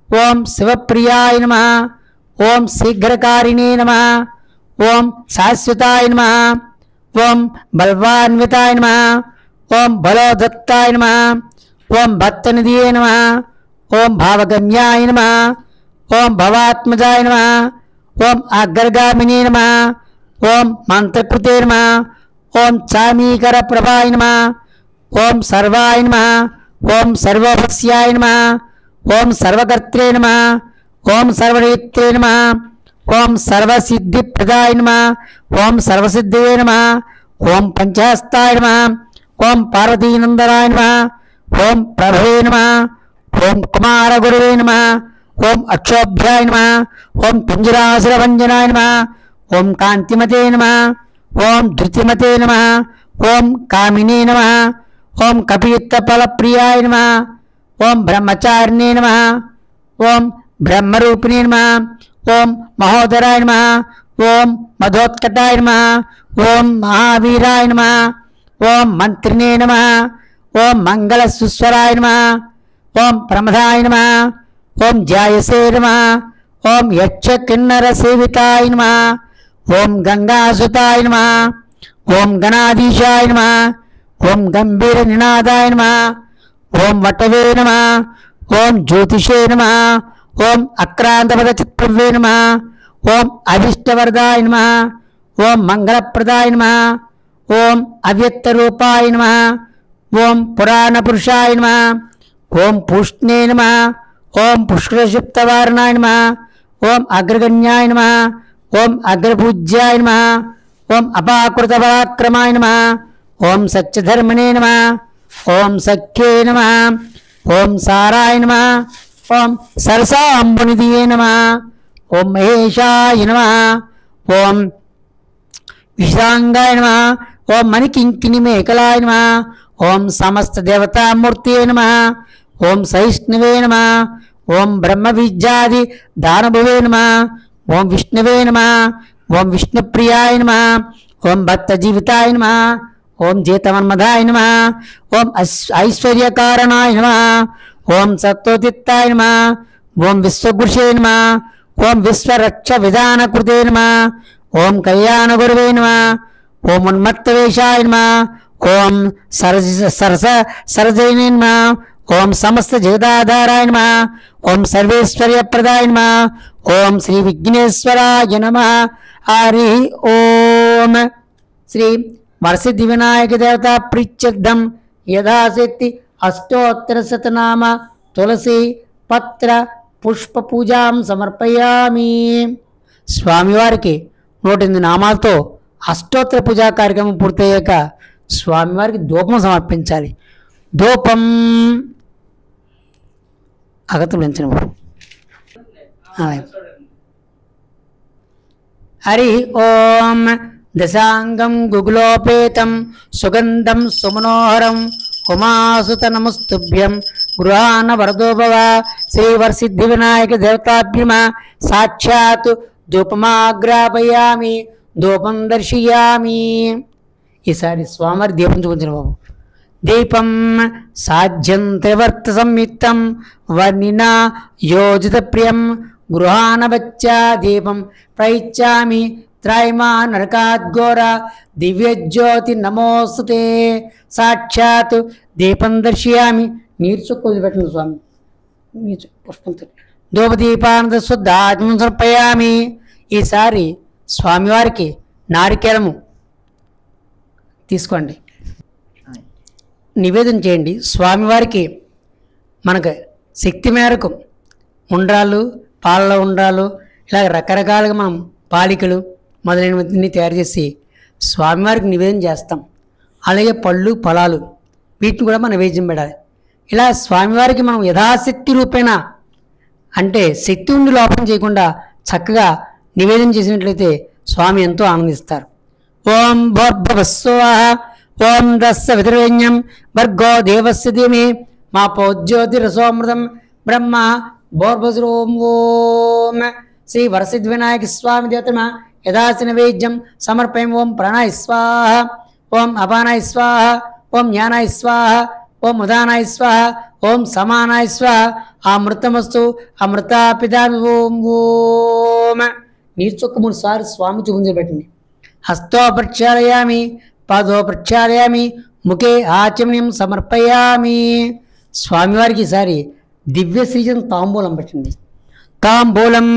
ఓం శివప్రియాయ నమః. ఓం శీఘ్రకారిణే నమః. ఓం శాశ్వతాయ నమః. ఓం బల్వాన్వితాయ నమః. ఓం బలోదత్తాయ నమః. ఓం భక్తనిధియే నమః. ఓం భావగమ్యాయ నమః. ఓం భవాత్మజాయ నమః. ఓం అగ్రగామినే నమః. ఓం మంత్రకృతే నమః. ఓం చామీకర ప్రభాయ నమః. ఓం సర్వాయ నమః. ఓం సర్వోపస్యాయ నమః. ఓం సర్వకర్త్రే నమః. ఓం సర్వనేత్రే నమః. ఓం సర్వసిద్ధిప్రదాయ నమః. ఓం సర్వసిద్ధయే నమః. ఓం పంచహస్తాయ నమః. ఓం పార్వతీనందనాయ నమః. ఓం ప్రభవే నమః. ఓం కుమారగురువే నమః. ఓం అక్షోభ్యాయ నమః. ఓం పింజరాసురభంజనాయ నమః. ఓం కాంతిమతే నమః. ఓం ధృతిమతే నమః. ఓం కామినే నమః. ఓం కపిత్తఫలప్రియాయ నమః. ఓం బ్రహ్మచారిణే నమః. ఓం బ్రహ్మరూపిణే నమః. ఓం మహోదరాయ నమః. ఓం మధోత్కటాయ నమః. ఓం మహావీరాయ నమః. ఓం మంత్రినే నమః. ఓం మంగళసుస్వరాయ నమః. ఓం ప్రమదాయ నమః. ఓం జాయసే నమః. ఓం యక్షకిన్నర సేవితాయ నమః. ఓం గంగాసుతాయ నమః. ఓం గణాధీశాయ నమః. ఓం గంభీర నినాదాయ నమః. ఓం వటవే నమః. ఓం జ్యోతిషే నమః. ఓం అక్రాంతపద చిత్రవే నమః. ఓం అభిష్టవరదాయ నమః. ఓం మంగళప్రదాయ నమః. ఓం అవ్యక్తరూపాయ నమః. ఓం పురాణపురుషాయ నమః. ఓం పూష్ణే నమః. ఓం పుష్కరశుప్తవారణాయ నమః. ఓం అగ్రగణ్యాయ నమః. ఓం అగ్రపూజ్యాయ నమః. ఓం అపాకృతపరాక్రమాయ నమః. ఓం సత్యధర్మణే నమః. ఓం సఖ్యే నమః. ఓం సారాయ నమః. ఓం సరసాంబునిధియే నమః. ఓం మహేశాయ నమః. ఓం విశాంగాయ నమః. ఓం మణికింకిణి మేకలాయ నమః. ఓం సమస్త దేవతామూర్తియే నమః. ఓం సహిష్ణువే నమః. ఓం బ్రహ్మ విద్యాది దానభువే నమః. ఓం విష్ణువే నమః. ఓం విష్ణుప్రియాయ నమః. ఓం భక్త జీవితాయ నమః. ఓం జీతమన్మధాయ నమః. ఓం ఐశ్వర్యకారణాయ నమః. ఓం సత్వోదిత్తాయ నమః. ఓం విశ్వగురుషే నమః. ఓం విశ్వరక్ష విధానకృతే నమః. ఓం కళ్యాణగురువే నమః. ఓం ఉన్మత్తవేషాయ నమః. ఓం సరజైనే నమః. ఓం సమస్త జగదాధారాయ నమః. ఓం సర్వేశ్వర్యప్రదాయ నమః. ఓం శ్రీ విఘ్నేశ్వరాయ నమః. హరి ఓం శ్రీ వరసిద్ధి వినాయక దేవత ప్రీత్యర్థం యథాశక్తి అష్టోత్తరశతనామ తులసి పత్ర పుష్ప పూజాం సమర్పయామి. స్వామివారికి 108 నామాలతో అష్టోత్తర పూజా కార్యక్రమం పూర్తయ్యాక స్వామివారికి ధూపం సమర్పించాలి. ధూపం అగతులించిన హరి ఓం దశాంగం గుగులోపేతం సుగంధం సుమనోహరం ఉమాసుత నమస్తుభ్యం గృహాన వరదోభవ శ్రీవరసిద్ధి వినాయక దేవతాభ్యమ సాక్షాత్ ధూపమాగ్రాపయామి ధూపం దర్శయామి. ఈసారి స్వామివారి దీపం చూపించిన బాబు. దీపం సాధ్యం త్రివర్త సంయుక్తం వర్ణినా యోజిత ప్రియం గృహాన వచ్చా దీపం ప్రయిచ్చామి త్రైమా నరకాద్ఘోర దివ్యజ్యోతి నమోస్తుతే సాక్షాత్ దీపం దర్శయామి. నీరు చుక్క వదిలిపెట్టండి స్వామి. నీరు పుష్పంతో ధూపదీపానంద శుద్ధ ఆత్మను సమర్పయామి. ఈసారి స్వామివారికి నారికేళము తీసుకోండి, నివేదన చేయండి. స్వామివారికి మనకు శక్తి మేరకు ఉండ్రాళ్ళు, పాలలో ఉండ్రాళ్ళు, ఇలా రకరకాలుగా మనం పాలికలు మొదలైనవన్నీ తయారు చేసి స్వామివారికి నివేదన చేస్తాం. అలాగే పళ్ళు ఫలాలు వీటిని కూడా మనం నైవేద్యం పెట్టాలి. ఇలా స్వామివారికి మనం యథాశక్తి రూపేణ, అంటే శక్తి ఉండి లోపం చేయకుండా చక్కగా నివేదన చేసినట్లయితే స్వామి ఎంతో ఆనందిస్తారు. ఓం భోర్భవస్వాహ ఓం రస్స వితరేణ్యం భర్గో దేవస్య ధీమహి మా పౌజ్యోతిరసోమృతం బ్రహ్మ భోర్భుజోం. ఓం శ్రీ వరసిద్ధి వినాయక స్వామి దేవతమ యథాసి నైవేద్యం సమర్పయం. ఓం ప్రాణాయ స్వాహ ఓం అపానాయ స్వాహ ఓం జ్ఞానాయ స్వాహ ఓం ఉదానాయ స్వాహ ఓం సమానాయ స్వాహ. అమృతమస్తు అమృతాపిదామి. ఓం ఓం. నీరు చొక్క 3 సార్లు స్వామి చూపించి పెట్టండి. హస్తో ప్రక్షాళయామి, పాదో ప్రక్షాళయామి, ముఖే ఆచమనీయం సమర్పయామి. స్వామివారికి ఈసారి దివ్య శ్రీజం తాంబూలం పెట్టండి. తాంబూలం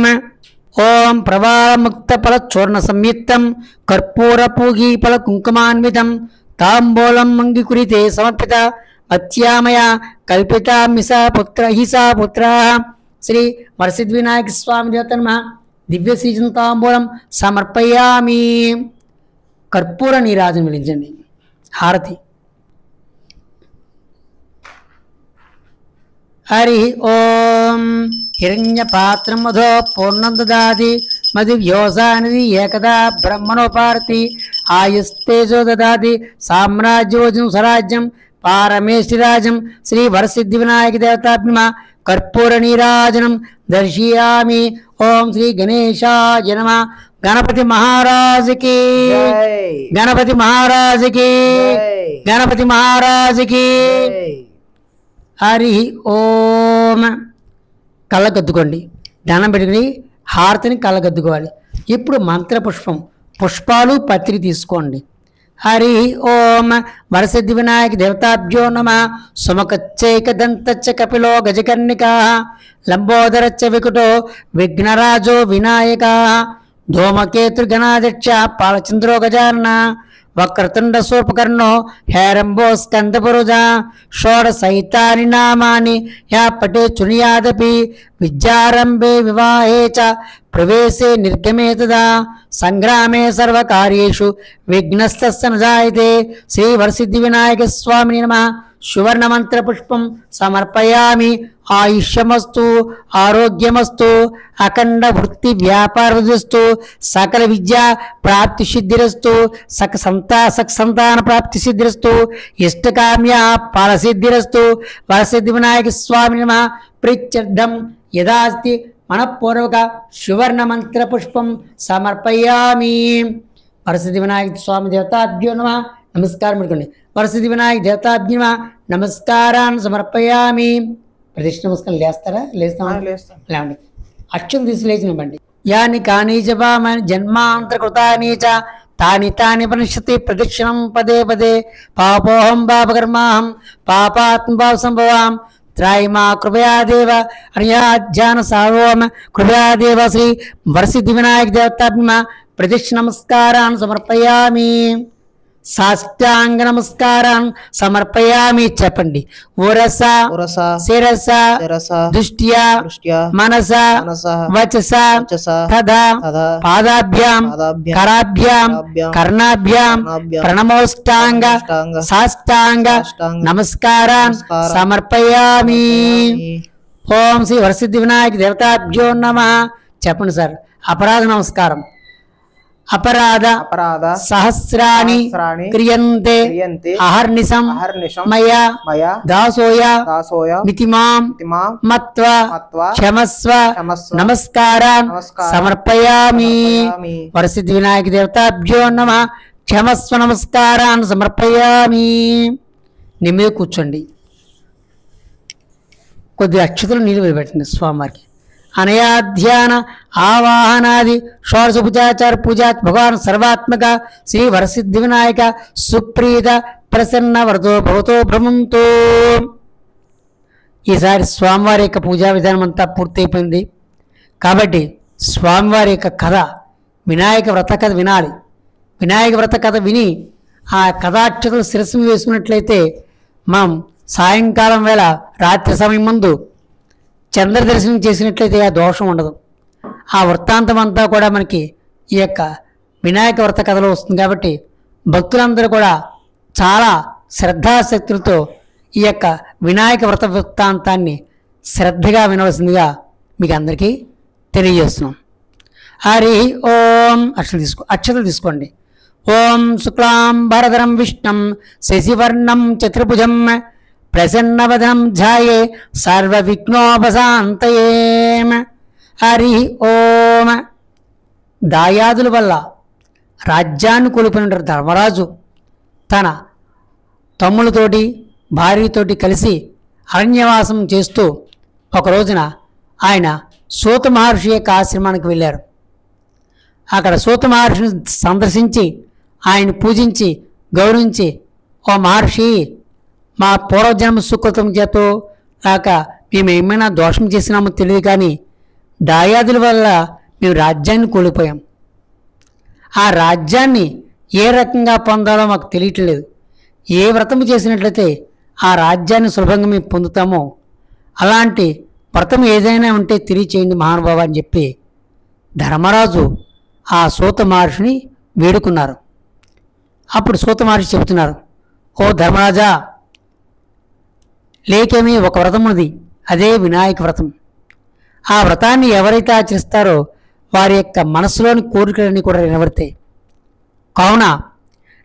ఓం ప్రవాళముక్త ఫల చూర్ణ సంయుక్తం కర్పూర పూగీ ఫల కుంకుమాన్వితం తాంబూలం అంగీకురితే సమర్పిత అత్యామయ కల్పితామిస పుత్ర హిసా పుత్ర. శ్రీ వరసిద్ధి వినాయక స్వామి దేవతన్మ దివ్య శ్రీజం తాంబూలం సమర్పయామి. కర్పూర నీరాజన వెలించండి. హారతి. హరి ఓం. హిరణ్య పాత్రం మధో పూర్ణం దదాతి మది వ్యోసానిధి ఏకదా బ్రహ్మణోపారతి ఆయుస్తేజో దదాతి సామ్రాజ్యోజం స్వరాజ్యం పారమేశ్వరాజం. శ్రీ వరసిద్ధి వినాయక దేవతాభ్యమ కర్పూర నీరాజనం దర్శయామి. ఓం శ్రీ గణేశాయ నమః. గణపతి మహారాజుకి, గణపతి మహారాజుకి, గణపతి మహారాజుకి. హరి ఓం. కళ్ళగద్దుకోండి, దండం పెట్టుకుని హారతిని కళ్ళగద్దుకోవాలి. ఇప్పుడు మంత్రపుష్పం, పుష్పాలు పత్రి తీసుకోండి. హరి ఓం. వరసిద్ధి వినాయక దేవతాభ్యో నమః. సుమకచ్చైకదంతచ్చ కపిలో గజకర్ణికా లంబోదరచ్చ వికుటో విఘ్నరాజో వినాయక ధూమకేతుర్గణాధ్యక్ష పాలచంద్రో గజానన వక్రతుండ సూపకర్ణో హేరంబో స్కందపురుజ షోడశైతాని నామాని యా పటే చునియాదపి విద్యారంభే వివాహే చ ప్రవేశే నిర్గమే తదా సంగ్రామే సర్వకార్యేషు విఘ్నస్తస్య న జాయతే. శ్రీ వరసిద్ధి వినాయక స్వామిని నమః. సువర్ణ మంత్ర పుష్పం సమర్పయామి. ఆయుష్యమస్తు ఆరోగ్యమస్తు అఖండ వృత్తి వ్యాపారస్తు సకల విద్యా ప్రాప్తి సిద్ధిరస్తు సంతాన ప్రాప్తి సిద్ధిరస్తు ఇష్టకామ్య ఫలసిద్ధిరస్తు. వరసిద్ధి వినాయక స్వామి నమః. ప్రీత్యర్థం యదాస్తి మనఃపూర్వక సువర్ణ మంత్ర పుష్పం సమర్పయామి. వరసిద్ధి వినాయక స్వామి దేవతాభ్యో నమః. నమస్కారం పెట్టుకోండి. వరసిద్ధి వినాయక దేవతాభ్య నమః. నమస్కారాన్ని సమర్పయామి. ప్రతిష్ఠ నమస్కారం లేస్తారా? లేస్తామా? లేవండి. అక్షం తీసి లేచినివ్వండి. యాని కాని జపామని జన్మాంతరకృతాని చ తాని తాని పనిష్యతి ప్రదక్షిణం పదే పదే పాపోహం పాపకర్మాహం పాపాత్మ సంభవాం త్రాయిమా కృపయా దేవ అన్యాధ్యాన సార్వోమ కృపయా దేవ. శ్రీ వరసిద్ధి వినాయక దేవతాభ్య ప్రదక్షిణ నమస్కారాన్ని సమర్పయామి. సాష్టాంగ నమస్కారాన్ని సమర్పయామి. చెప్పండి. ఉరస శిరస దృష్ట్యా మనస వచస తదా పాదాభ్యాం కరాభ్యాం కర్ణాభ్యాం ప్రణమోష్టాంగ సాష్టాంగ నమస్కారాన్ని సమర్పయామి. ఓం శ్రీ వరసిద్ధి వినాయక దేవతాభ్యో నమః. చెప్పండి సార్. అపరాధ నమస్కారం. అపరాధ సహస్రాణి క్రియంతే అహర్నిశం మయా దాసోయ మితిమాం మత్వా క్షమస్వ నమస్కారాన్ సమర్పయామి. వరసిద్ధి వినాయక దేవతాభ్యో నమః. క్షమస్వ నమస్కారాన్ సమర్పయామి. నిమ్మిది కూర్చోండి. కొద్ది అక్షతలు నీళ్ళు పెట్టండి స్వామివారికి. అనయాధ్యాన ఆవాహనాది షోడశోపచార పూజా భగవాన్ సర్వాత్మక శ్రీ వరసిద్ధి వినాయక సుప్రీత ప్రసన్న వరతో భవతో భ్రమంతో. ఈసారి స్వామివారి యొక్క పూజా విధానం అంతా పూర్తయిపోయింది. కాబట్టి స్వామివారి యొక్క కథ, వినాయక వ్రత కథ వినాలి. వినాయక వ్రత కథ విని ఆ కథాక్షతలు శిరస్సు వేసుకున్నట్లయితే మనం సాయంకాలం వేళ రాత్రి సమయం ముందు చంద్ర దర్శనం చేసినట్లయితే ఆ దోషం ఉండదు. ఆ వృత్తాంతం అంతా కూడా మనకి ఈ యొక్క వినాయక వ్రత కథలో వస్తుంది. కాబట్టి భక్తులందరూ కూడా చాలా శ్రద్ధాశక్తులతో ఈ యొక్క వినాయక వ్రత వృత్తాంతాన్ని శ్రద్ధగా వినవలసిందిగా మీకు అందరికీ తెలియజేస్తున్నాం. హరి ఓం. అక్షతలు తీసుకోండి. ఓం శుక్లాం భరధరం విష్ణుం శశివర్ణం చతుర్భుజం ప్రసన్నవదనం ధ్యాయే సర్వవిఘ్నోపశాంతయే. హరి ఓం. దాయాదుల వల్ల రాజ్యాన్ని కోల్పోయిన ధర్మరాజు తన తమ్ములతోటి భార్యతోటి కలిసి అరణ్యవాసం చేస్తూ ఒక రోజున ఆయన సూత మహర్షి యొక్క ఆశ్రమానికి వెళ్ళారు. అక్కడ సూత మహర్షిని సందర్శించి ఆయన పూజించి గౌరవించి, ఓ మహర్షి, మా పూర్వజన్మ సుకృతం చేతో కాక మేము ఏమైనా దోషం చేసినామో తెలియదు, కానీ దాయాదుల వల్ల మేము రాజ్యాన్ని కోల్పోయాం. ఆ రాజ్యాన్ని ఏ రకంగా పొందాలో మాకు తెలియట్లేదు. ఏ వ్రతము చేసినట్లయితే ఆ రాజ్యాన్ని సులభంగా మేము పొందుతామో అలాంటి వ్రతం ఏదైనా ఉంటే తెలియచేయండి మహానుభావ అని చెప్పి ధర్మరాజు ఆ సూత మహర్షిని వేడుకున్నారు. అప్పుడు సూత మహర్షి చెబుతున్నారు, ఓ ధర్మరాజా, లేకేమీ ఒక వ్రతం ఉంది, అదే వినాయక వ్రతం. ఆ వ్రతాన్ని ఎవరైతే ఆచరిస్తారో వారి యొక్క మనసులోని కోరికలన్నీ కూడా నిలబడతాయి. కావున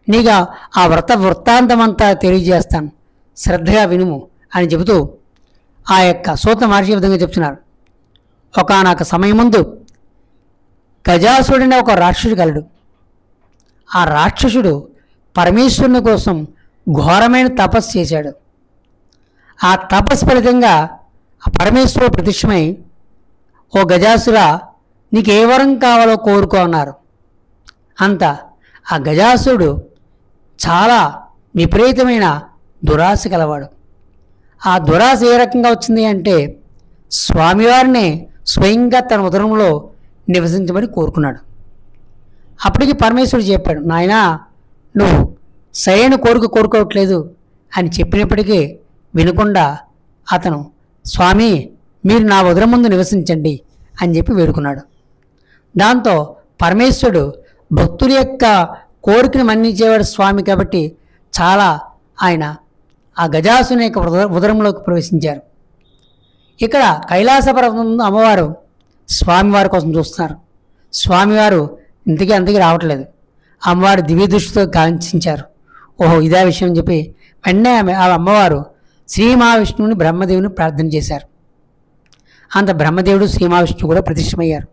నీగా ఆ వృత్తాంతమంతా తెలియజేస్తాను, శ్రద్ధగా వినుము అని చెబుతూ ఆ యొక్క సూత మహర్షి విధంగా చెప్తున్నారు. ఒకానొక సమయం ముందు గజాసురుడనే ఒక రాక్షసుడు కలడు. ఆ రాక్షసుడు పరమేశ్వరుని కోసం ఘోరమైన తపస్సు చేశాడు. ఆ తపస్సు ఫలితంగా ఆ పరమేశ్వరుడు ప్రత్యక్షమై, ఓ గజాసురా, నీకు ఏ వరం కావాలో కోరుకో అన్నారు. అంత ఆ గజాసురుడు చాలా విపరీతమైన దురాశ కలవాడు. ఆ దురాశ ఏ రకంగా వచ్చింది అంటే స్వామివారినే స్వయంగా తన ఉదరంలో నివసించమని కోరుకున్నాడు. అప్పటికి పరమేశ్వరుడు చెప్పాడు, నాయనా, నువ్వు సరైన కోరుకోవట్లేదు అని చెప్పినప్పటికీ వినకుండా అతను, స్వామి, మీరు నా ఉదరం ముందు నివసించండి అని చెప్పి వేడుకున్నాడు. దాంతో పరమేశ్వరుడు భక్తుల యొక్క కోరికను మన్నించేవాడు స్వామి. కాబట్టి చాలా ఆయన ఆ గజాసుని యొక్క ఉదరంలోకి ప్రవేశించారు. ఇక్కడ కైలాస పర్వతం అమ్మవారు స్వామివారి కోసం చూస్తున్నారు. స్వామివారు ఇంతకీ రావట్లేదు. అమ్మవారు దివ్య దృష్టితో కాంక్షించారు. ఓహో, ఇదే విషయం అని చెప్పి వెంటనే ఆ అమ్మవారు శ్రీ మహావిష్ణువుని బ్రహ్మదేవుని ప్రార్థన చేశారు. అంత బ్రహ్మదేవుడు శ్రీ మహావిష్ణువు కూడా ప్రతిష్టమయ్యారు.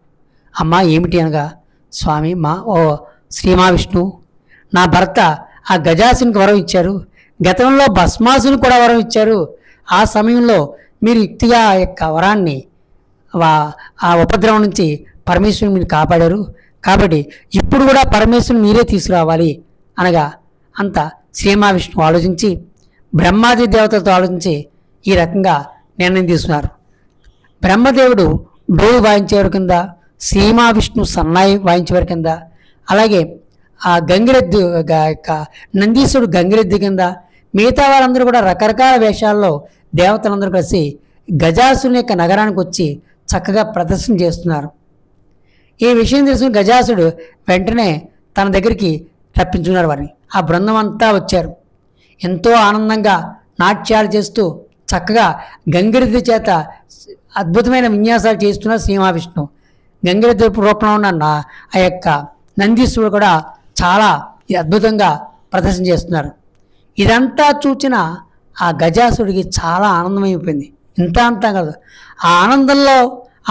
అమ్మ ఏమిటి అనగా, స్వామి, శ్రీ మహావిష్ణువు, నా భర్త ఆ గజాసునికి వరం ఇచ్చారు, గతంలో భస్మాసుని కూడా వరం ఇచ్చారు. ఆ సమయంలో మీరు యుక్తిగా ఆ యొక్క వరాన్ని ఆ ఉపద్రవం నుంచి పరమేశ్వరుని మీరు కాపాడారు. కాబట్టి ఇప్పుడు కూడా పరమేశ్వరుని మీరే తీసుకురావాలి అనగా అంత శ్రీ మహావిష్ణువు ఆలోచించి బ్రహ్మాది దేవతలతో ఆలోచించి ఈ రకంగా నిర్ణయం తీసుకున్నారు. బ్రహ్మదేవుడు డోలు వాయించేవారి కింద, శ్రీ మహావిష్ణువు సన్నాయి వాయించేవారి కింద, అలాగే ఆ గంగిరెద్దు యొక్క నందీశ్వరుడు గంగిరెద్దు కింద, మిగతా వారందరూ కూడా రకరకాల వేషాల్లో దేవతలందరూ కలిసి గజాసుని యొక్క నగరానికి వచ్చి చక్కగా ప్రదర్శన చేస్తున్నారు. ఈ విషయం తెలుసుకుని గజాసుడు వెంటనే తన దగ్గరికి రప్పించుకున్నారు వారిని. ఆ బృందం అంతా వచ్చారు. ఎంతో ఆనందంగా నాట్యాలు చేస్తూ చక్కగా గంగిరెద్దు చేత అద్భుతమైన విన్యాసాలు చేస్తున్నారు శ్రీ మహావిష్ణువు. గంగిరెద్దు రూపంలో ఉన్న ఆ యొక్క నందీశ్వరుడు కూడా చాలా అద్భుతంగా ప్రదర్శన చేస్తున్నారు. ఇదంతా చూచిన ఆ గజాసుడికి చాలా ఆనందమైపోయింది. అంతా కాదు, ఆ ఆనందంలో,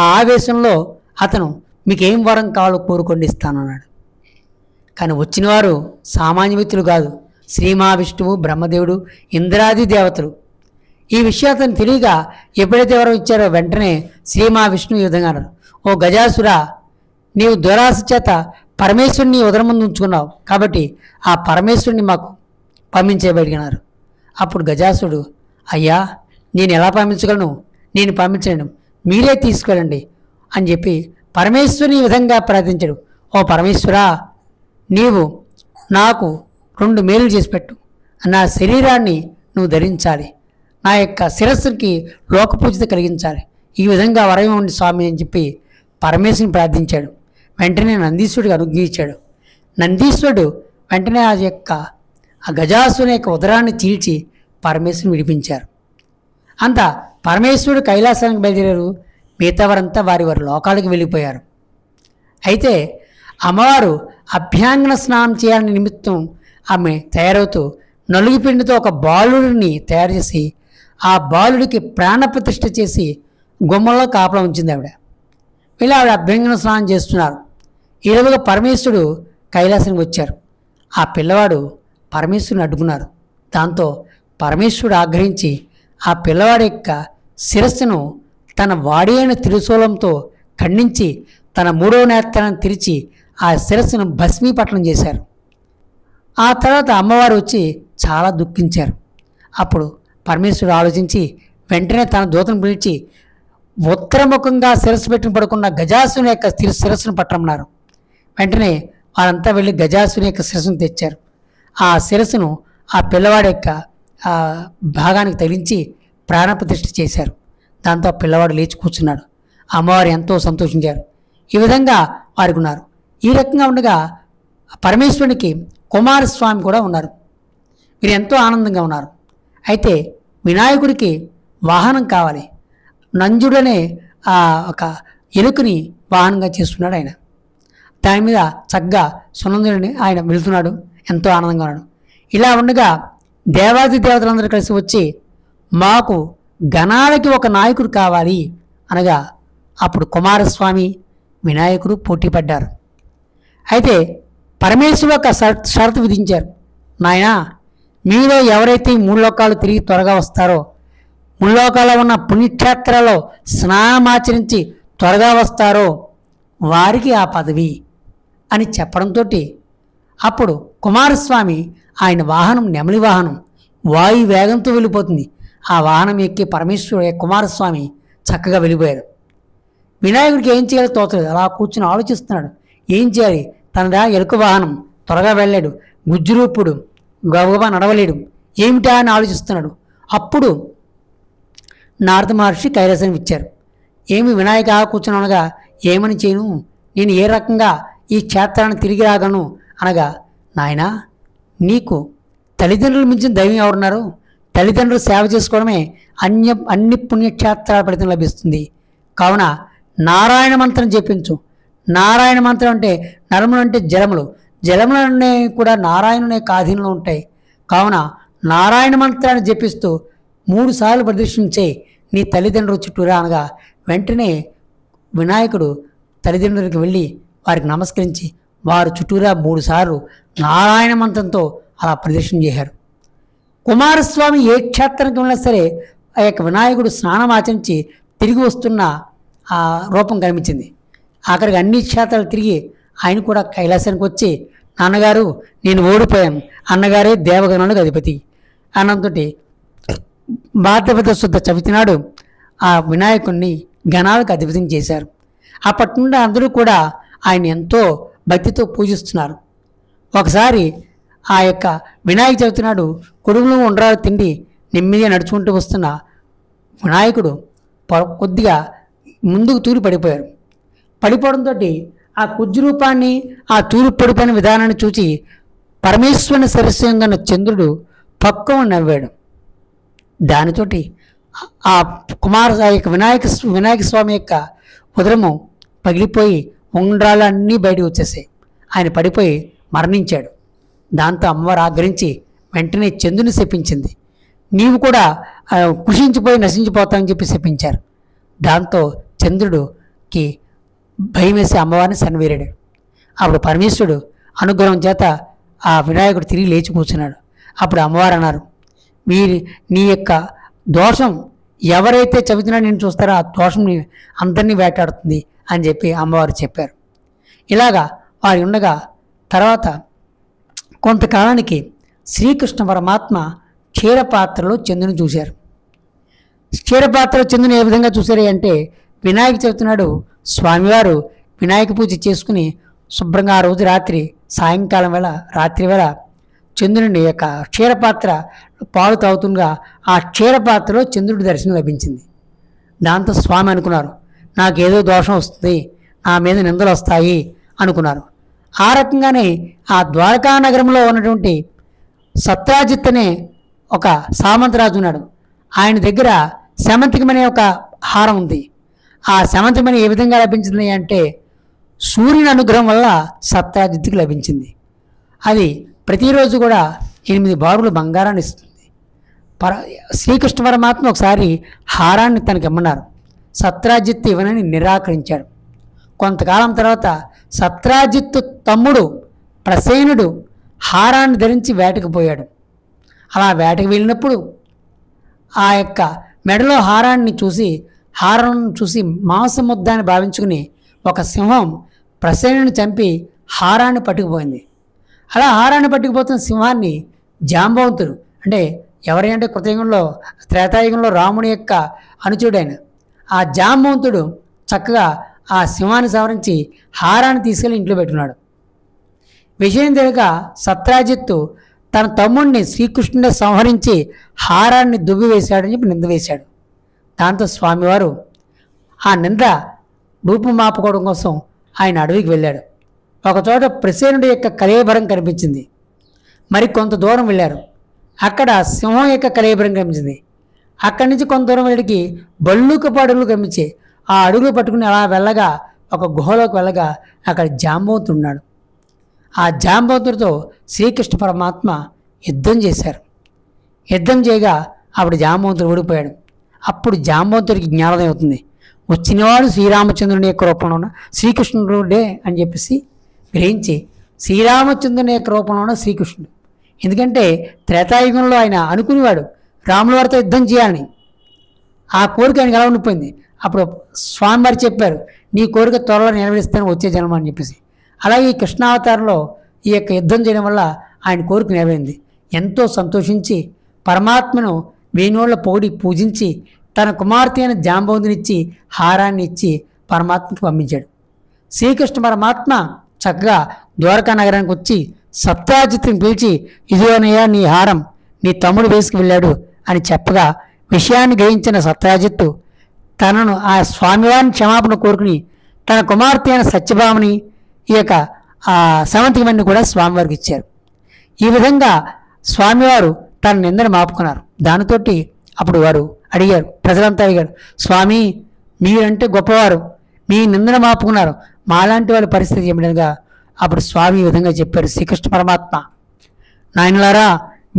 ఆ ఆవేశంలో అతను మీకేం వరం కావాలో కోరుకోండి ఇస్తానన్నాడు. కానీ వచ్చిన వారు సామాన్య వ్యక్తులు కాదు, శ్రీ మహావిష్ణువు, బ్రహ్మదేవుడు, ఇంద్రాది దేవతలు. ఈ విషయం అతను తెలియక ఎప్పుడైతే ఎవరో ఇచ్చారో వెంటనే శ్రీ మహావిష్ణువు ఈ విధంగా అన్నారు, ఓ గజాసురా, నీవు దురాశ చేత పరమేశ్వరుని ఉదరం ముందు ఉంచుకున్నావు, కాబట్టి ఆ పరమేశ్వరుని మాకు పంపించే బయటికి అన్నారు. అప్పుడు గజాసుడు, అయ్యా నేను ఎలా పంపించగలను, నేను పంపించలేను, మీరే తీసుకెళ్ళండి అని చెప్పి పరమేశ్వరుని ఈ విధంగా ప్రార్థించాడు. ఓ పరమేశ్వరా, నీవు నాకు 2 మేలు చేసి పెట్టు. నా శరీరాన్ని నువ్వు ధరించాలి, నా యొక్క శిరస్సుకి లోకపూజిత కలిగించాలి, ఈ విధంగా వరం ఉండి స్వామి అని చెప్పి పరమేశ్వరుని ప్రార్థించాడు. వెంటనే నందీశ్వరుడికి అనుగ్రహించాడు. నందీశ్వరుడు వెంటనే ఆ గజాసుని యొక్క ఉదరాన్ని చీల్చి పరమేశ్వరుని విడిపించారు. అంత పరమేశ్వరుడు కైలాసానికి బయలుదేరారు. మిగతా వారంతా వారి లోకాలకు వెళ్ళిపోయారు. అయితే అమ్మవారు అభ్యాంగన స్నానం చేయాలని నిమిత్తం ఆమె తయారవుతూ నలుగు పిండితో ఒక బాలుడిని తయారు చేసి ఆ బాలుడికి ప్రాణప్రతిష్ఠ చేసి గుమ్మంలో కాపలా ఉంచింది ఆవిడ. ఇలా ఆవిడ అభ్యంగన స్నానం చేస్తున్నారు. ఈరోజుగా పరమేశ్వరుడు కైలాసానికి వచ్చారు. ఆ పిల్లవాడు పరమేశ్వరుని అడ్డుకున్నారు. దాంతో పరమేశ్వరుడు ఆగ్రహించి ఆ పిల్లవాడి యొక్క శిరస్సును తన వాడి అయిన త్రిశూలంతో ఖండించి తన 3వ నేత్రాన్ని తెరిచి ఆ శిరస్సును భస్మీపట్నం చేశారు. ఆ తర్వాత అమ్మవారు వచ్చి చాలా దుఃఖించారు. అప్పుడు పరమేశ్వరుడు ఆలోచించి వెంటనే తన దూతను పిలిచి ఉత్తరముఖంగా శిరస్సు పెట్టుకుని పడుకున్న గజాసుని యొక్క శిరస్సును పట్టమన్నారు. వెంటనే వారంతా వెళ్ళి గజాసుని యొక్క శిరస్సును తెచ్చారు. ఆ శిరస్సును ఆ పిల్లవాడి యొక్క భాగానికి తగిలించి ప్రాణప్రతిష్ఠ చేశారు. దాంతో ఆ పిల్లవాడు లేచి కూర్చున్నాడు. అమ్మవారు ఎంతో సంతోషించారు. ఈ విధంగా వారికి ఉన్నారు. ఈ రకంగా ఉండగా పరమేశ్వరునికి కుమారస్వామి కూడా ఉన్నారు. వీరు ఎంతో ఆనందంగా ఉన్నారు. అయితే వినాయకుడికి వాహనం కావాలి. నంజుడనే ఒక ఎలుకని వాహనంగా చేస్తున్నాడు ఆయన. దాని మీద చక్కగా సునందుడిని ఆయన వెళ్తున్నాడు. ఎంతో ఆనందంగా ఉన్నాడు. ఇలా ఉండగా దేవాది దేవతలందరూ కలిసి వచ్చి మాకు గణాలకి ఒక నాయకుడు కావాలి అనగా అప్పుడు కుమారస్వామి వినాయకుడు పోటీ పడ్డారు. అయితే పరమేశ్వరుడు ఒక షరతు విధించారు. నాయనా, మీలో ఎవరైతే ఈ 3 లోకాలు తిరిగి త్వరగా వస్తారో, 3 లోకాల్లో ఉన్న పుణ్యక్షేత్రాల్లో స్నానమాచరించి త్వరగా వస్తారో వారికి ఆ పదవి అని చెప్పడంతో అప్పుడు కుమారస్వామి ఆయన వాహనం నెమలి వాహనం వాయు వేగంతో వెళ్ళిపోతుంది. ఆ వాహనం ఎక్కి పరమేశ్వరుడు కుమారస్వామి చక్కగా వెళ్ళిపోయారు. వినాయకుడికి ఏం చేయాలో తోచలేదు. అలా కూర్చుని ఆలోచిస్తున్నాడు. ఏం చేయాలి? తనదా ఎలుక వాహనం, త్వరగా వెళ్ళాడు. గుజ్జురూపుడు, గబగబా నడవలేడు. ఏమిటా అని ఆలోచిస్తున్నాడు. అప్పుడు నారద మహర్షి కైలాసం ఇచ్చారు. ఏమి వినాయక కూర్చుని అనగా, ఏమని చేయను, నేను ఏ రకంగా ఈ క్షేత్రాన్ని తిరిగి రాగలను అనగా, నాయనా, నీకు తల్లిదండ్రులు మించిన దైవం ఎవరున్నారు? తల్లిదండ్రులు సేవ చేసుకోవడమే అన్ని పుణ్యక్షేత్రాల ఫలితం లభిస్తుంది. కావున నారాయణ మంత్రం చెప్పించు. నారాయణ మంత్రం అంటే నరములు అంటే జలములు, జలములనే కూడా నారాయణుని యొక్క ఆధీనంలో ఉంటాయి. కావున నారాయణ మంత్రాన్ని జపిస్తూ 3 సార్లు ప్రదర్శించే నీ తల్లిదండ్రులు చుట్టూరా అనగా వెంటనే వినాయకుడు తల్లిదండ్రులకు వెళ్ళి వారికి నమస్కరించి వారు చుట్టూరా 3 సార్లు నారాయణ మంత్రంతో అలా ప్రదర్శన చేశారు. కుమారస్వామి ఏ క్షేత్రానికి వెళ్ళినా సరే ఆ యొక్క వినాయకుడు స్నానం ఆచరించి తిరిగి వస్తున్న ఆ రూపం కనిపించింది. ఆఖరికి అన్ని క్షేత్రాలు తిరిగి ఆయన కూడా కైలాసానికి వచ్చి, నాన్నగారు నేను ఓడిపోయాను, అన్నగారే దేవగణాలకు అధిపతి అన్నంతో భాద్రపద శుద్ధ చవితి నాడు ఆ వినాయకుడిని గణాలకు అధిపతం చేశారు. అప్పటి నుండి అందరూ కూడా ఆయన ఎంతో భక్తితో పూజిస్తున్నారు. ఒకసారి ఆ యొక్క వినాయక చవితి నాడు కొడుకులు ఉండ్రాలు తిండి నెమ్మదిగా నడుచుకుంటూ వస్తున్న వినాయకుడు కొద్దిగా ముందుకు తూరి పడిపోయారు. పడిపోవడంతో ఆ కుజ్జు రూపాన్ని, ఆ తూరి పడిపోయిన విధానాన్ని చూసి పరమేశ్వరుని సరస్యంగా చంద్రుడు పక్కన నవ్వాడు. దానితోటి ఆ వినాయక స్వామి యొక్క ఉదరము పగిలిపోయి ఉండ్రాలు అన్నీ బయటకు వచ్చేసాయి. ఆయన పడిపోయి మరణించాడు. దాంతో అమ్మవారు ఆగ్రహించి వెంటనే చంద్రుని శపించింది. నీవు కూడా కృషించిపోయి నశించిపోతావని చెప్పి శపించారు. దాంతో చంద్రుడికి భయం వేసి అమ్మవారిని సన్వేరాడు. అప్పుడు పరమేశ్వరుడు అనుగ్రహం చేత ఆ వినాయకుడు తిరిగి లేచి కూర్చున్నాడు. అప్పుడు అమ్మవారు అన్నారు, నీ యొక్క దోషం ఎవరైతే చెబుతున్నా నేను చూస్తారో ఆ దోషం అందరినీ వేటాడుతుంది అని చెప్పి అమ్మవారు చెప్పారు. ఇలాగా వారి ఉండగా తర్వాత కొంతకాలానికి శ్రీకృష్ణ పరమాత్మ క్షీరపాత్రలో చంద్రుని చూశారు. క్షీరపాత్రలో చంద్రుని ఏ విధంగా చూశారు అంటే, వినాయక చవితి నాడు స్వామివారు వినాయక పూజ చేసుకుని శుభ్రంగా ఆ రోజు రాత్రి సాయంకాలం వేళ రాత్రి వేళ చంద్రుని యొక్క క్షీరపాత్ర పాలు తాగుతుండగా ఆ క్షీరపాత్రలో చంద్రుడి దర్శనం లభించింది. దాంతో స్వామి అనుకున్నారు, నాకేదో దోషం వస్తుంది, నా మీద నిందలు వస్తాయి అనుకున్నారు. ఆ రకంగానే ఆ ద్వారకా నగరంలో ఉన్నటువంటి సత్రాజిత్ అనే ఒక సామంతరాజు ఉన్నాడు. ఆయన దగ్గర శమంతికమనే ఒక హారం ఉంది. ఆ శమంతికమని ఏ విధంగా లభించింది అంటే, సూర్యుని అనుగ్రహం వల్ల సత్రాజిత్తుకి లభించింది. అది ప్రతిరోజు కూడా 8 బారులు బంగారాన్ని ఇస్తుంది. శ్రీకృష్ణ పరమాత్మ ఒకసారి హారాన్ని తనకి ఇమ్మన్నారు. సత్రాజిత్తు ఇవ్వనని నిరాకరించాడు. కొంతకాలం తర్వాత సత్రాజిత్తు తమ్ముడు ప్రసేనుడు హారాన్ని ధరించి వేటకు పోయాడు. అలా వేటకు వెళ్ళినప్పుడు ఆ యొక్క మెడలో హారం చూసి మాంసముద్దాన్ని భావించుకుని ఒక సింహం ప్రసేనుని చంపి హారాన్ని పట్టుకుపోయింది. అలా హారాన్ని పట్టుకుపోతున్న సింహాన్ని జాంబవంతుడు, అంటే ఎవరైనా కృతయుగంలో త్రేతాయుగంలో రాముని యొక్క అనుచరుడైన ఆ జాంబవంతుడు చక్కగా ఆ సింహాన్ని సవరించి హారాన్ని తీసుకెళ్ళి ఇంట్లో పెట్టున్నాడు. విషయం తెలియక సత్రాజిత్తు తన తమ్ముడిని శ్రీకృష్ణుడే సంహరించి హారాన్ని దువ్వివేశాడని చెప్పి నింద వేశాడు. దాంతో స్వామివారు ఆ నింద రూపుమాపుకోవడం కోసం ఆయన అడవికి వెళ్ళాడు. ఒకచోట ప్రసేనుడి యొక్క కళేబరం కనిపించింది. మరి కొంత దూరం వెళ్ళారు. అక్కడ సింహం యొక్క కళేబరం కనిపించింది. అక్కడి నుంచి కొంత దూరం వెళ్ళడికి బళ్ళుకపు అడుగులు కనిపించాయి. ఆ అడుగులు పట్టుకుని అలా వెళ్ళగా ఒక గుహలోకి వెళ్ళగా అక్కడ జాంబవంతుడు ఉన్నాడు. ఆ జాంబవంతుడితో శ్రీకృష్ణ పరమాత్మ యుద్ధం చేశారు. యుద్ధం చేయగా అప్పుడు జాంబవంతుడు ఓడిపోయాడు. అప్పుడు జాంబవంతుడికి జ్ఞానోదయం అవుతుంది. వచ్చినవాడు శ్రీరామచంద్రుని యొక్క రూపంలో ఉన్న శ్రీకృష్ణుడే అని చెప్పేసి గ్రహించి శ్రీరామచంద్రుని యొక్క రూపంలో ఉన్న శ్రీకృష్ణుడు. ఎందుకంటే త్రేతాయుగంలో ఆయన అనుకునేవాడు రాముల వారితో యుద్ధం చేయాలని. ఆ కోరిక ఆయనకు ఎలా ఉండిపోయింది. అప్పుడు స్వామివారు చెప్పారు, నీ కోరిక త్వరలో నెరవేరుస్తాను వచ్చే జన్మ అని చెప్పేసి. అలాగే ఈ కృష్ణావతారంలో ఈ యొక్క యుద్ధం చేయడం వల్ల ఆయన కోరిక నెరవేరింది. ఎంతో సంతోషించి పరమాత్మను వేణువుల పొగిడి పూజించి తన కుమార్తె అయిన జాంబవంతునిచ్చి హారాన్ని ఇచ్చి పరమాత్మకు పంపించాడు. శ్రీకృష్ణ పరమాత్మ చక్కగా ద్వారకా నగరానికి వచ్చి సత్రాజిత్తుని పిలిచి, ఇదిగోనయ్యా నీ హారం నీ తమ్ముడు వేసుకు వెళ్ళాడు అని చెప్పగా విషయాన్ని గ్రహించిన సత్రాజిత్తు తనను ఆ స్వామివారిని క్షమాపణ కోరుకుని తన కుమార్తె అయిన సత్యభామని ఈ యొక్క సమంతికమణ్ణి కూడా స్వామివారికి ఇచ్చారు. ఈ విధంగా స్వామివారు తన నిందను మాపుకున్నారు. దానితోటి అప్పుడు వారు అడిగారు, ప్రజలంతా అడిగారు, స్వామి మీరంటే గొప్పవారు, మీ నిందను మాపుకున్నారు, మాలాంటి వాళ్ళ పరిస్థితి ఏమిటనగా అప్పుడు స్వామి ఈ విధంగా చెప్పారు. శ్రీకృష్ణ పరమాత్మ, నాయనలారా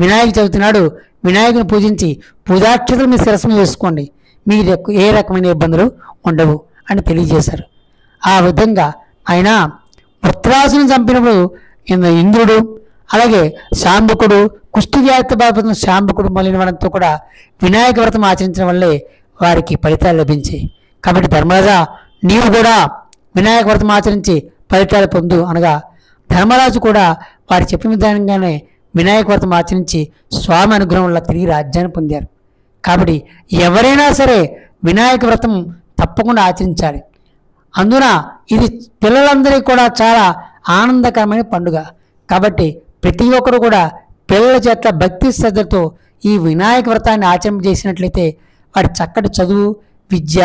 వినాయక చవితి నాడు వినాయకుని పూజించి పూజాక్షతలు మీ శిరస్సును వేసుకోండి, మీకు ఏ రకమైన ఇబ్బందులు ఉండవు అని తెలియజేశారు. ఆ విధంగా ఆయన వృత్రాసుని చంపినప్పుడు ఇంద్రుడు అలాగే శాంబకుడు కుష్టి వ్యాధి బాధితున్న శాంబకుడు మొదలైన వాళ్ళంతా కూడా వినాయక వ్రతం ఆచరించడం వల్లే వారికి ఫలితాలు లభించాయి. కాబట్టి ధర్మరాజా నీవు కూడా వినాయక వ్రతం ఆచరించి ఫలితాలు పొందు అనగా ధర్మరాజు కూడా వారు చెప్పిన విధానంగానే వినాయక వ్రతం ఆచరించి స్వామి అనుగ్రహం వల్ల తిరిగి రాజ్యాన్ని పొందారు. కాబట్టి ఎవరైనా సరే వినాయక వ్రతం తప్పకుండా ఆచరించాలి. అందున ఇది పిల్లలందరికీ కూడా చాలా ఆనందకరమైన పండుగ. కాబట్టి ప్రతి ఒక్కరు కూడా పిల్లల చేత భక్తి శ్రద్ధతో ఈ వినాయక వ్రతాన్ని ఆచరణ చేసినట్లయితే వారి చక్కటి చదువు విద్య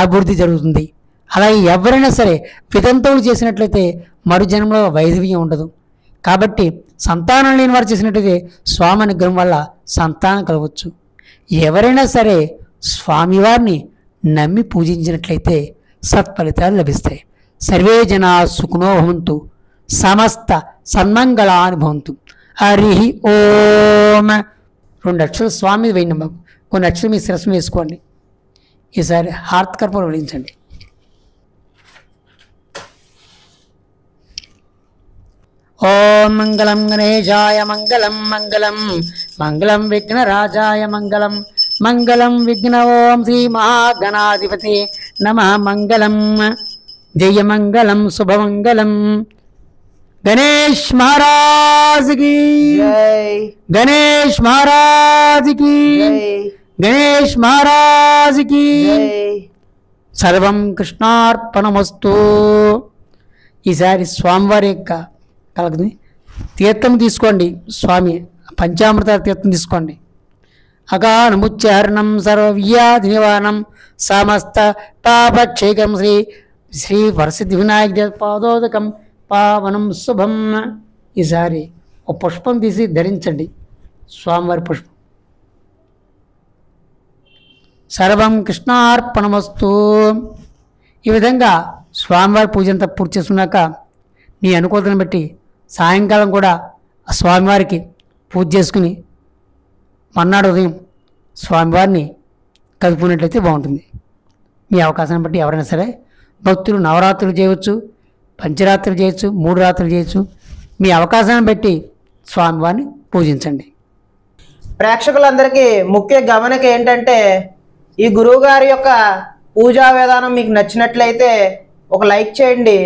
అభివృద్ధి జరుగుతుంది. అలాగే ఎవరైనా సరే వితంతువులు చేసినట్లయితే మరు జన్మలో వైధవ్యం ఉండదు. కాబట్టి సంతానం లేని వారు చేసినట్లయితే స్వామి అనుగ్రహం వల్ల సంతానం కలవచ్చు. ఎవరైనా సరే స్వామివారిని నమ్మి పూజించినట్లయితే సత్ఫలితాలు లభిస్తాయి. సర్వే జనా సుఖినో భవంతు, సమస్త సన్మంగళాని భవంతు. హరి ఓం. 2 అక్షరాలు స్వామి వేయండి, కొన్ని అక్షరాలు మీ శిరస్సు వేసుకోండి. ఈసారి హార్తకర్పూరం వెలిగించండి. ఓం మంగళం గణేశాయ మంగళం మంగళం మంగళం విఘ్నరాజాయ మంగళం మంగళం విఘ్న ఓం శ్రీ మహాగణాధిపతి నమః మంగళం జయమంగళం శుభమంగళం గణేష్ మహారాజ్ కి జై గణేష్ మహారాజ్ కి జై గణేష్ మహారాజ్ కి జై. సర్వం కృష్ణార్పణమస్తు. ఈసారి స్వామివారి యొక్క కలగది తీర్థం తీసుకోండి. స్వామి పంచామృత తీర్థం తీసుకోండి. అకానముచ్చారణం సర్వవ్యాధి నివారణం సమస్త పాపక్షేకం శ్రీ శ్రీ వరసిద్ధి వినాయక పాదోదకం పావనం శుభం. ఈసారి ఒక పుష్పం తీసి ధరించండి. స్వామివారి పుష్పం. సర్వం కృష్ణార్పణమస్తు. ఈ విధంగా స్వామివారి పూజ అంతా పూర్తి చేసుకున్నాక మీ అనుకూలతను బట్టి సాయంకాలం కూడా ఆ స్వామివారికి పూజ చేసుకుని మర్నాడు ఉదయం స్వామివారిని కలుపుకున్నట్లయితే బాగుంటుంది. మీ అవకాశాన్ని బట్టి ఎవరైనా సరే భక్తులు నవరాత్రులు చేయవచ్చు, పంచరాత్రులు చేయొచ్చు, 3 రాత్రులు చేయొచ్చు. మీ అవకాశాన్ని బట్టి స్వామివారిని పూజించండి. ప్రేక్షకులందరికీ ముఖ్య గమనిక ఏంటంటే ఈ గురువుగారి యొక్క పూజా విధానం మీకు నచ్చినట్లయితే ఒక లైక్ చేయండి.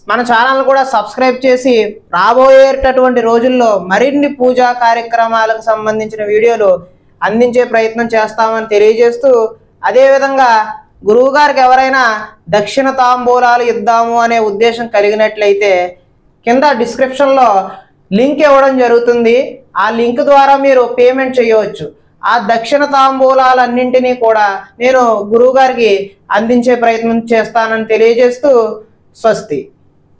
మన ఛానల్ కూడా సబ్స్క్రైబ్ చేసి రాబోయేటటువంటి రోజుల్లో మరిన్ని పూజా కార్యక్రమాలకు సంబంధించిన వీడియోలు అందించే ప్రయత్నం చేస్తామని తెలియజేస్తూ, అదేవిధంగా గురువుగారికి ఎవరైనా దక్షిణ తాంబూలాలు ఇద్దాము అనే ఉద్దేశం కలిగినట్లయితే కింద డిస్క్రిప్షన్లో లింక్ ఇవ్వడం జరుగుతుంది. ఆ లింక్ ద్వారా మీరు పేమెంట్ చేయవచ్చు. ఆ దక్షిణ తాంబూలాలన్నింటినీ కూడా నేను గురువుగారికి అందించే ప్రయత్నం చేస్తానని తెలియజేస్తూ స్వస్తి.